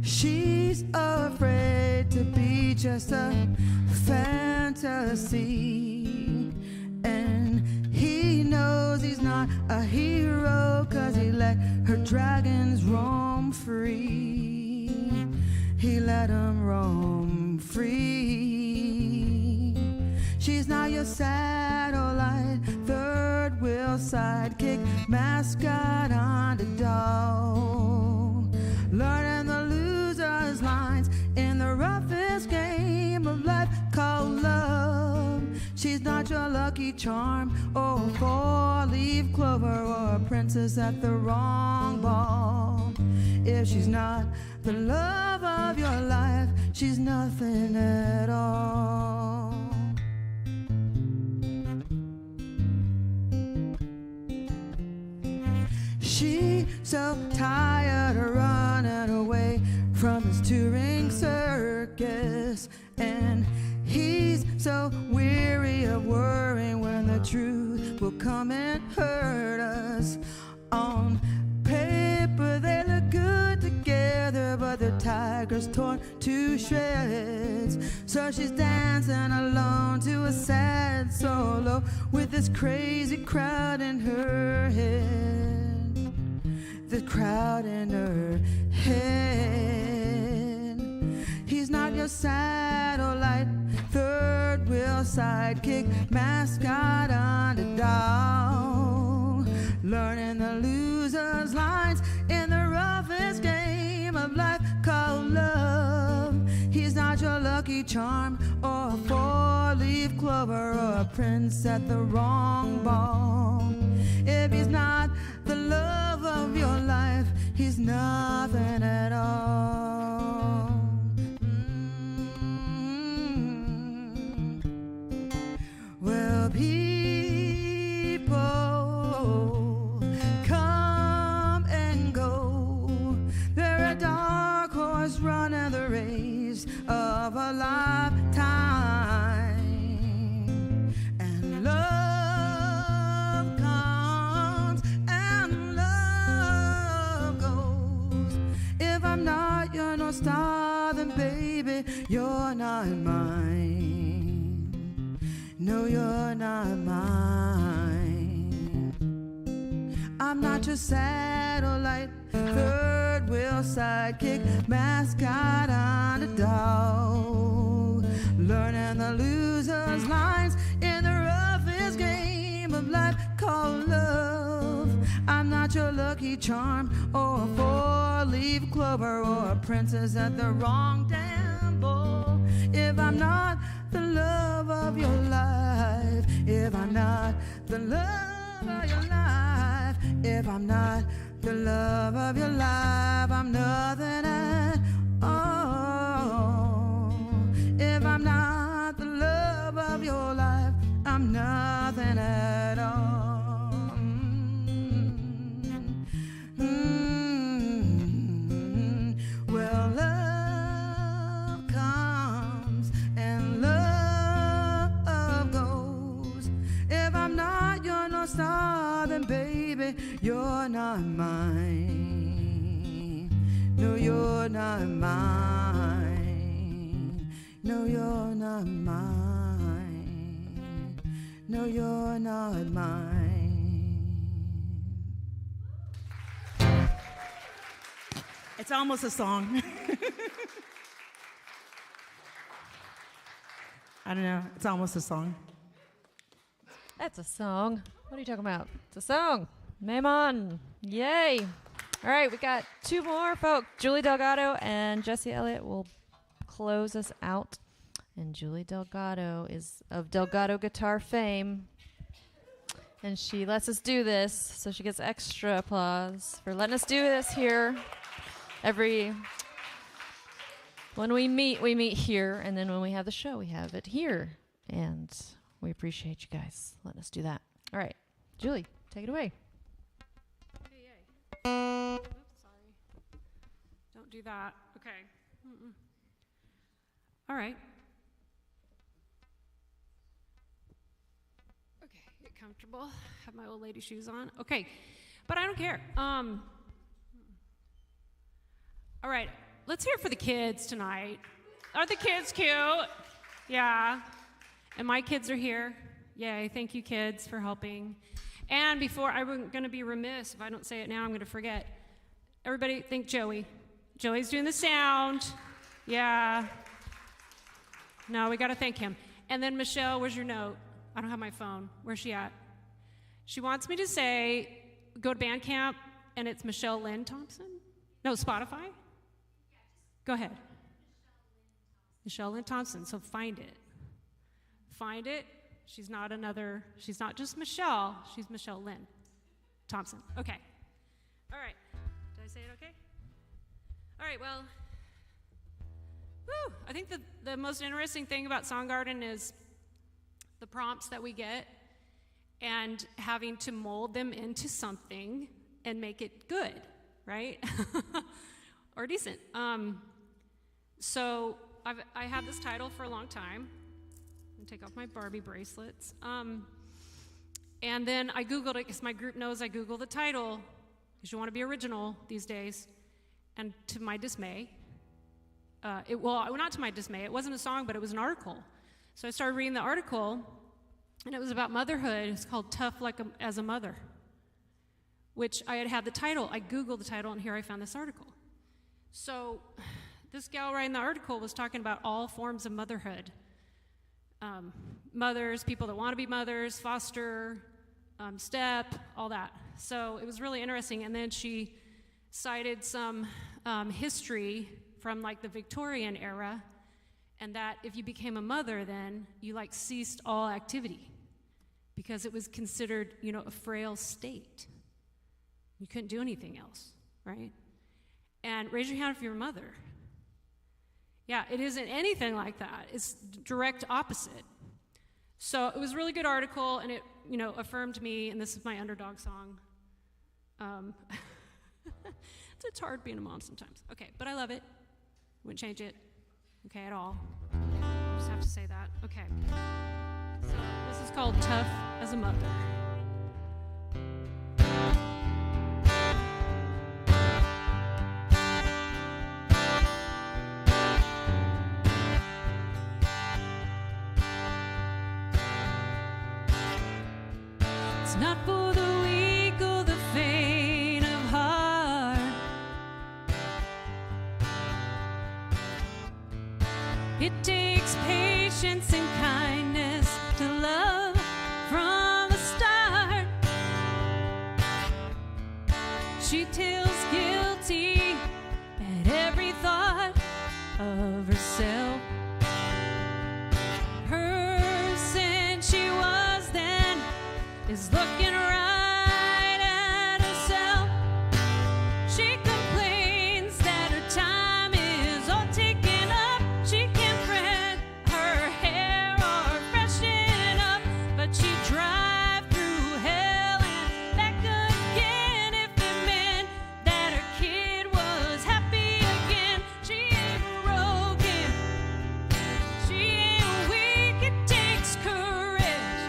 She's afraid to be just a fantasy, and he knows he's not a hero 'cause he let her dragons roam free. He let them roam free. She's not your satellite, third wheel sidekick, mascot underdog. Learning the loser's lines in the roughest game of life called love. She's not your lucky charm or a 4-leaf clover or a princess at the wrong ball. If she's not the love of your life, she's nothing at all. She's so tired of running away from his touring circus, and he's so weary of worrying when the truth will come and hurt us. On paper they look good together, but the tiger's torn to shreds. So she's dancing alone to a sad solo with this crazy crowd in her head. the crowd in her head. He's not your satellite, third wheel sidekick, mascot underdog, learning the loser's lines in the roughest game of life called love. He's not your lucky charm or a four-leaf clover or a prince at the wrong ball. If he's not the love of your life, he's nothing at all. Well, people come and go. They're a dark horse running the race of a lifetime. And love comes and love goes. If I'm not your North Star, then baby, you're not mine. No, you're not mine. I'm not your satellite, third wheel sidekick, mascot underdog, learning the loser's lines in the roughest game of life called love. I'm not your lucky charm or a four-leaf clover or a princess at the wrong damn ball. If I'm not the love of your life, if I'm not the love of your life, if I'm not the love of your life, I'm nothing at all. If I'm not the love of your life, I'm nothing at all. Well, love comes and love goes. If I'm not your North Star, then baby, you're not mine. No, you're not mine. No, you're not mine. No, you're not mine. It's almost a song. I don't know. It's almost a song. That's a song. What are you talking about? It's a song. Mehuman. Yay. All right, we got two more folks. Julie Delgado and Jesse Elliot will close us out. And Julie Delgado is of Delgado guitar fame. And she lets us do this, so she gets extra applause for letting us do this here. When we meet here, and then when we have the show, we have it here. And we appreciate you guys letting us do that. All right, Julie, take it away. Oops, sorry. Don't do that. Okay. All right. Okay, get comfortable. Have my old lady shoes on. Okay, but I don't care. All right, let's hear it for the kids tonight. Are the kids cute? Yeah. And my kids are here. Yay, thank you, kids, for helping. And before, I'm going to be remiss if I don't say it now, I'm going to forget. Everybody thank Joey. Joey's doing the sound. Yeah. No, we got to thank him. And then Michelle, where's your note? I don't have my phone. Where's she at? She wants me to say, go to Bandcamp, and it's Michelle Lynn Thompson? No, Spotify? Go ahead. Michelle Lynn Thompson, so find it. Find it. She's not just Michelle, she's Michelle Lynn Thompson. Okay. All right. Did I say it okay? All right, well, I think the most interesting thing about Songgarden is the prompts that we get and having to mold them into something and make it good, right? Or decent. So I had this title for a long time. Take off my Barbie bracelets. And then I Googled it because my group knows I Google the title because you want to be original these days. And to my dismay, not to my dismay, it wasn't a song, but it was an article. So I started reading the article, and it was about motherhood. It's called Tough Like as a Mother, which I had the title. I Googled the title, and here I found this article. So this gal writing the article was talking about all forms of motherhood. Mothers, people that want to be mothers, foster, step, all that. So it was really interesting. And then she cited some history from like the Victorian era, and that if you became a mother, then you like ceased all activity because it was considered, a frail state. You couldn't do anything else, right? And raise your hand if you're a mother. Yeah, it isn't anything like that. It's direct opposite. So it was a really good article, and it, affirmed me, and this is my underdog song. It's hard being a mom sometimes. Okay, but I love it. Wouldn't change it, okay, at all. Just have to say that. Okay. So this is called Tough as a Mother. It's not for the weak or the faint of heart. It takes patience and kindness to love from the start. She feels guilty at every thought of herself. Her sin she was then is looking right at herself. She complains that her time is all taken up. She can't thread her hair or freshen up, but she drive through hell and back again if it meant that her kid was happy again. She ain't broken, she ain't weak, it takes courage,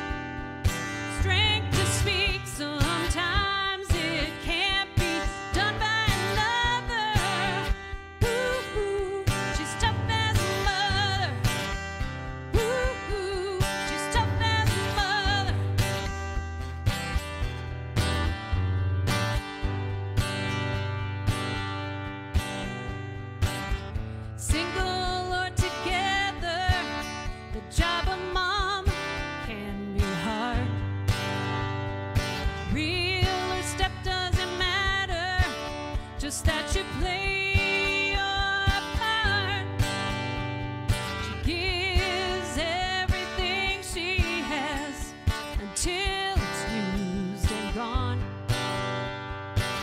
strength to speak. Sometimes it can't be done by another. Ooh, she's tough as a mother. Ooh, she's tough as a mother. Single or together, the job of mom can be hard. Real or step doesn't matter, just that you play your part. She gives everything she has until it's used and gone,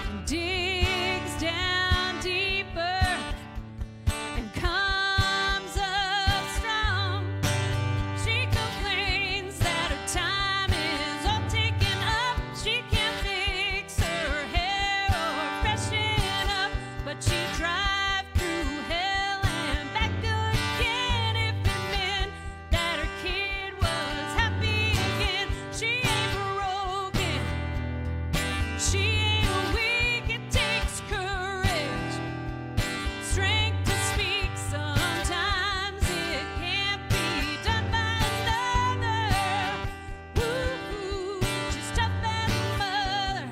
and digs down deeper and comes up strong. She complains that her time is all taken up. She can't fix her hair or freshen up, but she drive through hell and back again if it meant that her kid was happy again. She ain't broken, she ain't weak, it takes courage, strength to speak. Sometimes it can't be done by another. Ooh, she's tough as a mother.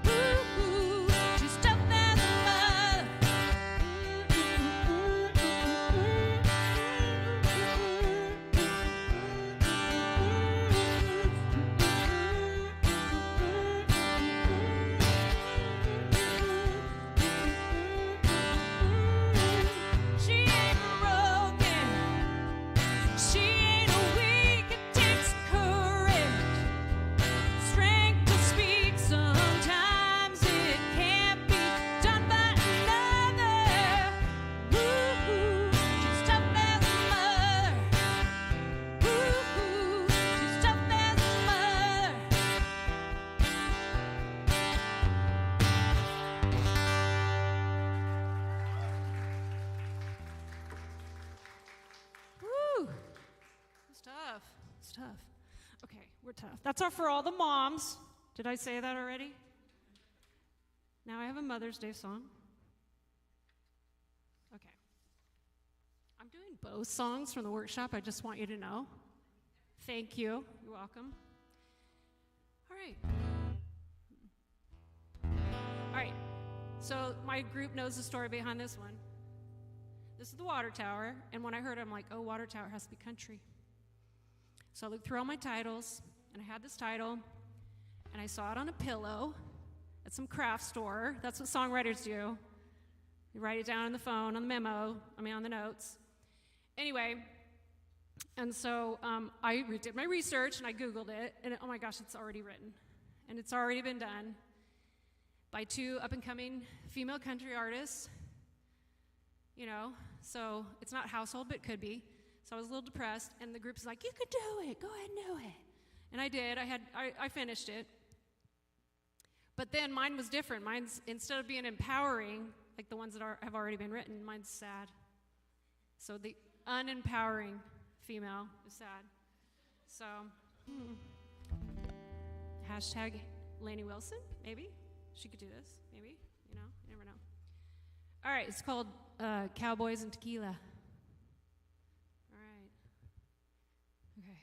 Ooh, she's tough as a mother. She ain't broken, she ain't weak, it takes courage, strength to speak. Sometimes it can't be done by another. Ooh, she's tough as a mother. Ooh, she's tough as a mother. Woo! It's tough. It's tough. Okay, we're tough. That's all for all the moms. Did I say that already? Now I have a Mother's Day song. Okay. I'm doing both songs from the workshop. I just want you to know. Thank you. You're welcome. All right. right. So my group knows the story behind this one. This is the water tower, and when I heard it, I'm like, oh, water tower has to be country. So I looked through all my titles, and I had this title, and I saw it on a pillow at some craft store. That's what songwriters do. You write it down on the phone, on the notes. Anyway, and so I did my research, and I Googled it, and oh my gosh, it's already written. And it's already been done by 2 up-and-coming female country artists, so it's not household, but it could be. So I was a little depressed, and the group's like, you could do it, go ahead and do it. And I did, I finished it. But then mine was different. Mine's, instead of being empowering, like the ones that have already been written, mine's sad. So the unempowering female is sad. So, hashtag Lainey Wilson, maybe. She could do this, maybe. You never know. All right, it's called Cowboys and Tequila. All right. Okay.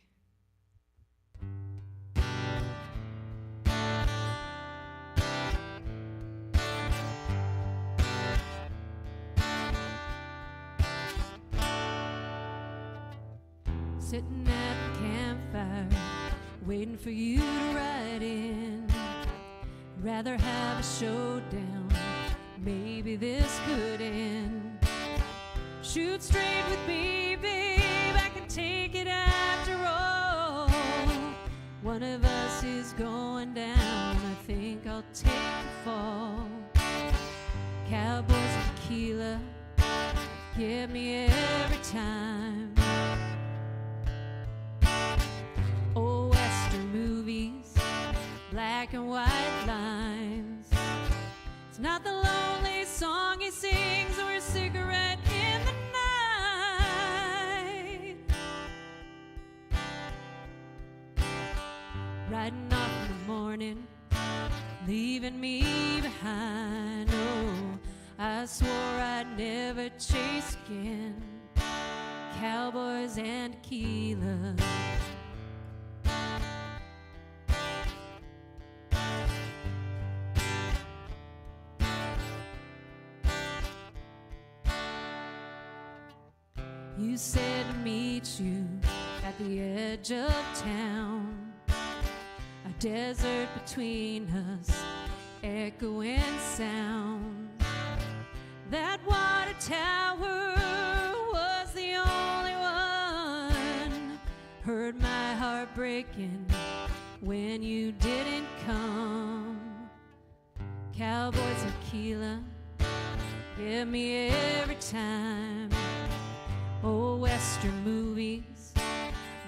Sitting at the campfire, waiting for you to ride in. Rather have a showdown, maybe this could end. Shoot straight with me, babe, I can take it after all. One of us is going down, I think I'll take the fall. Cowboys and tequila, get me every time. Old Western movies, black and white lines. It's not the lonely song he sings or a cigarette in the night. Riding off in the morning, leaving me behind. Oh, I swore I'd never chase again. Cowboys and tequila. You said to meet you at the edge of town, a desert between us, echoing sound. That water tower was the only one. Heard my heart breaking when you didn't come. Cowboys and tequila, give me every time. Old Western movies,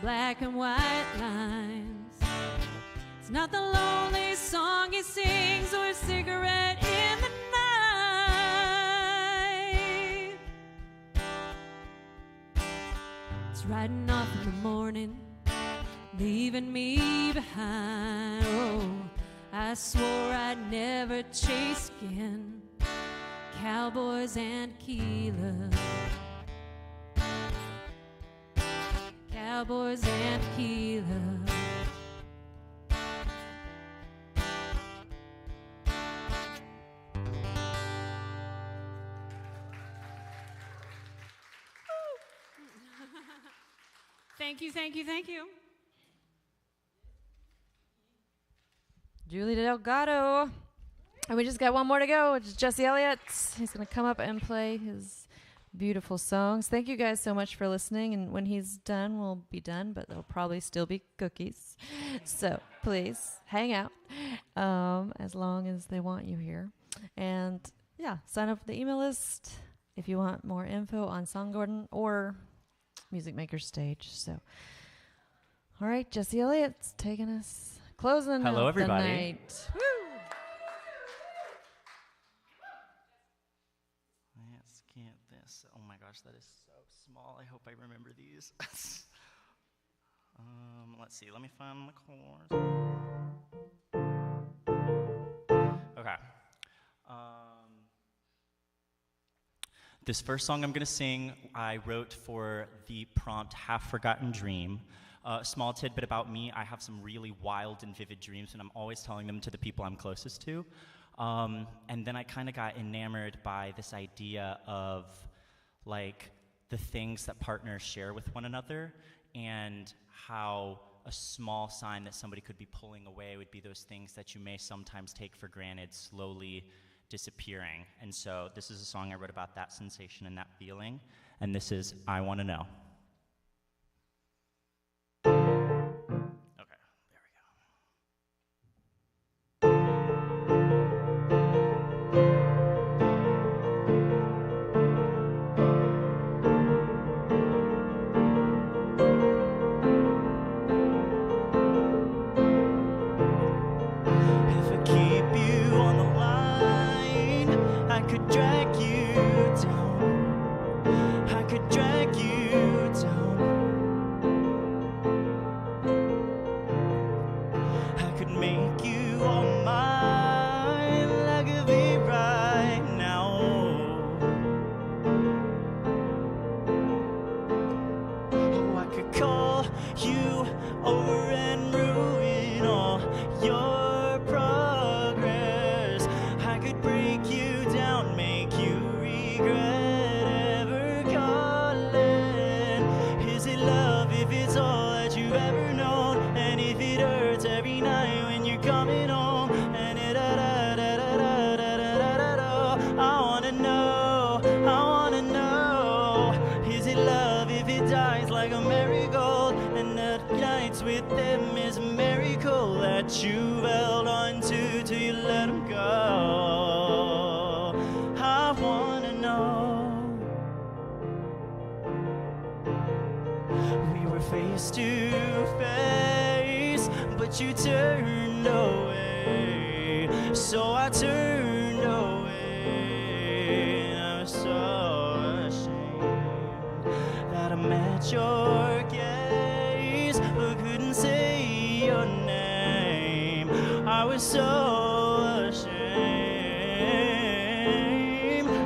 black and white lines. It's not the lonely song he sings or a cigarette in the night. It's riding off in the morning, leaving me behind. Oh, I swore I'd never chase again. Cowboys and tequila. Cowboys and tequila. Thank you, thank you, thank you. Julie Delgado. And we just got one more to go, which is Jesse Elliott. He's going to come up and play his beautiful songs. Thank you guys so much for listening. And when he's done, we'll be done, but there'll probably still be cookies. So please hang out as long as they want you here. And yeah, sign up for the email list if you want more info on Songgarden or Music Maker Stage. So, all right, Jesse Elliott's taking us, closing Hello, out everybody. the night. Woo! Let's get this. Oh my gosh, that is so small. I hope I remember these. Let's see. Let me find the chords. Okay. This first song I'm going to sing, I wrote for the prompt Half Forgotten Dream. Small tidbit about me, I have some really wild and vivid dreams, and I'm always telling them to the people I'm closest to. And then I kind of got enamored by this idea of like the things that partners share with one another, and how a small sign that somebody could be pulling away would be those things that you may sometimes take for granted slowly disappearing. And so this is a song I wrote about that sensation and that feeling, and this is I Wanna Know. You held on to till you let him go. I wanna know. We were face to face, but you turned away. So I turned away. I was so ashamed that I met your gaze, but couldn't say your name. I was so ashamed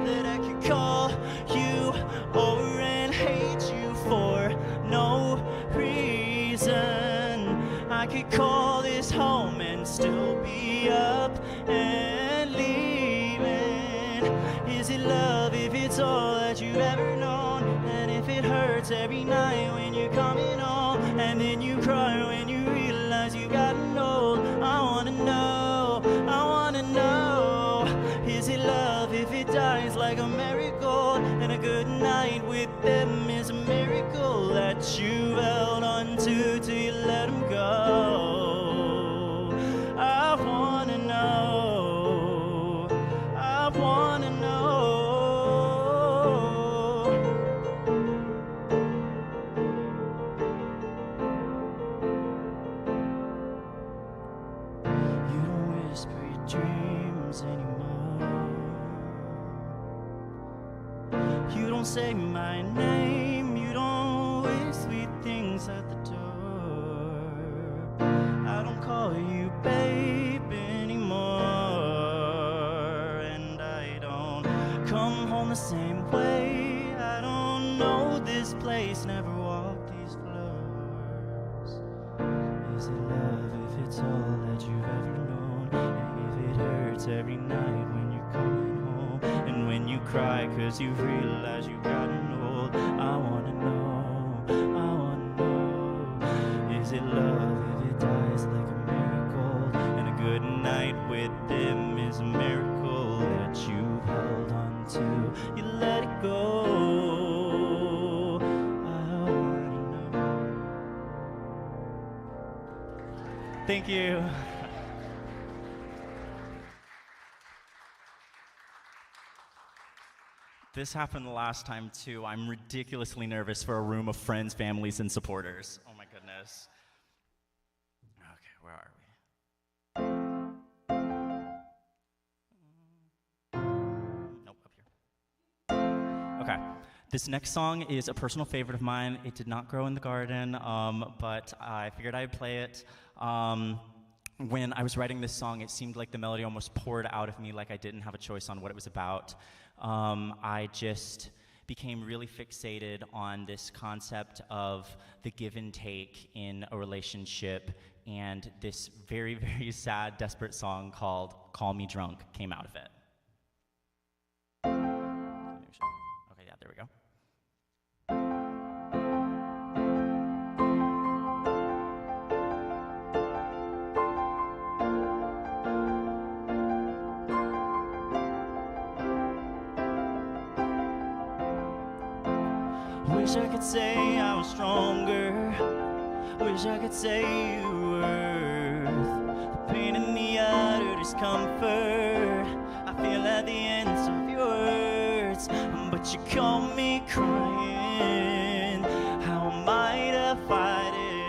that I could call you over and hate you for no reason. I could call this home and still be up and leaving. Is it love if it's all that you've ever known? And if it hurts every night when you're coming home, and then you cry when you realize you've gotten old? I wanna know, I wanna know. Is it love if it dies like a marigold? And a good night with them is a miracle that you held on to till you let them go. I wanna know, I wanna know. Dreams anymore. You don't say my name, you don't wish sweet things at the door. I don't call you babe anymore, and I don't come home the same way. I don't know this place, never walked these floors. Is it love if it's all that you've ever known? It hurts every night when you're coming home, and when you cry cause you realize you've gotten old. I wanna know, I wanna know. Is it love if it dies like a miracle? And a good night with them is a miracle that you held on to, you let it go. I wanna know. Thank you. This happened the last time too. I'm ridiculously nervous for a room of friends, families, and supporters. Oh my goodness. Okay, where are we? Nope, up here. Okay, this next song is a personal favorite of mine. It did not grow in the garden, but I figured I'd play it. When I was writing this song, it seemed like the melody almost poured out of me, like I didn't have a choice on what it was about. became really fixated on this concept of the give and take in a relationship, and this very, very sad, desperate song called Call Me Drunk came out of it. Okay, yeah, there we go. Wish I could say I was stronger. Wish I could say you were worth the pain in the utter discomfort. I feel at the ends of your words, but you call me crying. How am I to fight it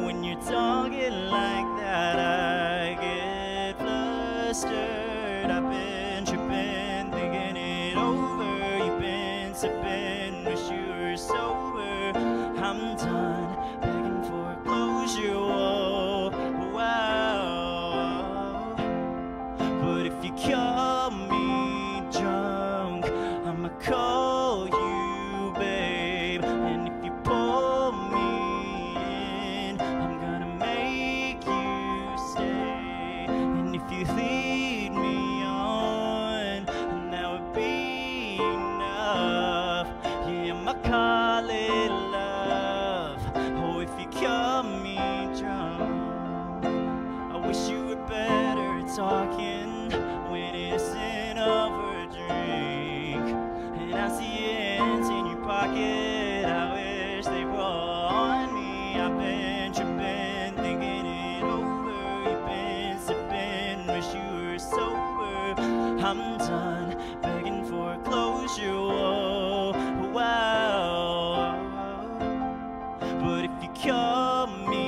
when you're talking like that? I get flustered. I've been tripping, thinking it over. You've been sipping, wish you were sober. I'm done begging for closure. Whoa, wow. But if you call me drunk, I'ma call you babe. And if you pull me in, I'm gonna make you stay. And if you lead me on, that would be enough. Yeah, I'ma call it love. Oh, if you call me drunk, I wish you were better at talking when it isn't over a drink. And I see hands in your pocket, I wish they were on me. I've been tripping, thinking it over. You've been sipping, wish you were sober. I'm done begging for closure. Whoa, wow. But if you call me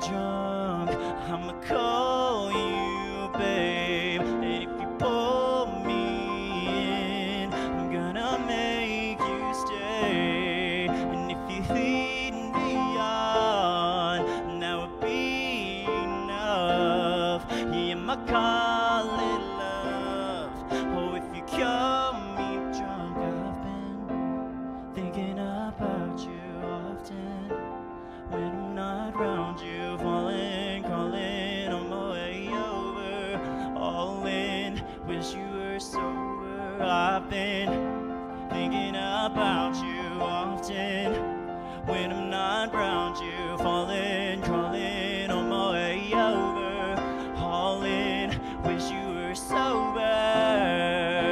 drunk, I'ma call you babe. And if you pull me in, I'm gonna make you stay. And if you lead me on, that would be enough. Yeah, I'ma call it love. Oh, if you call me drunk, I've been thinking about you often when I'm not around you, falling, crawling on my way over, all in, wish you were sober. I've been thinking about you often when I'm not around you, falling, crawling on my way over, all in, wish you were sober.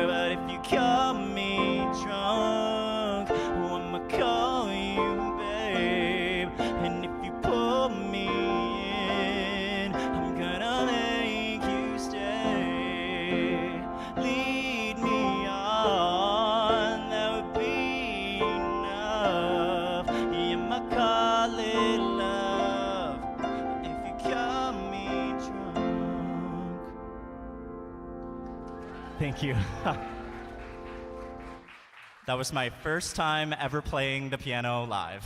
But if you call me drunk, oh, I'ma call you babe. And if you pull me in, I'm gonna make you stay. Lead me on, that would be enough. Yeah, I'ma call it love. If you call me drunk. Thank you. That was my first time ever playing the piano live.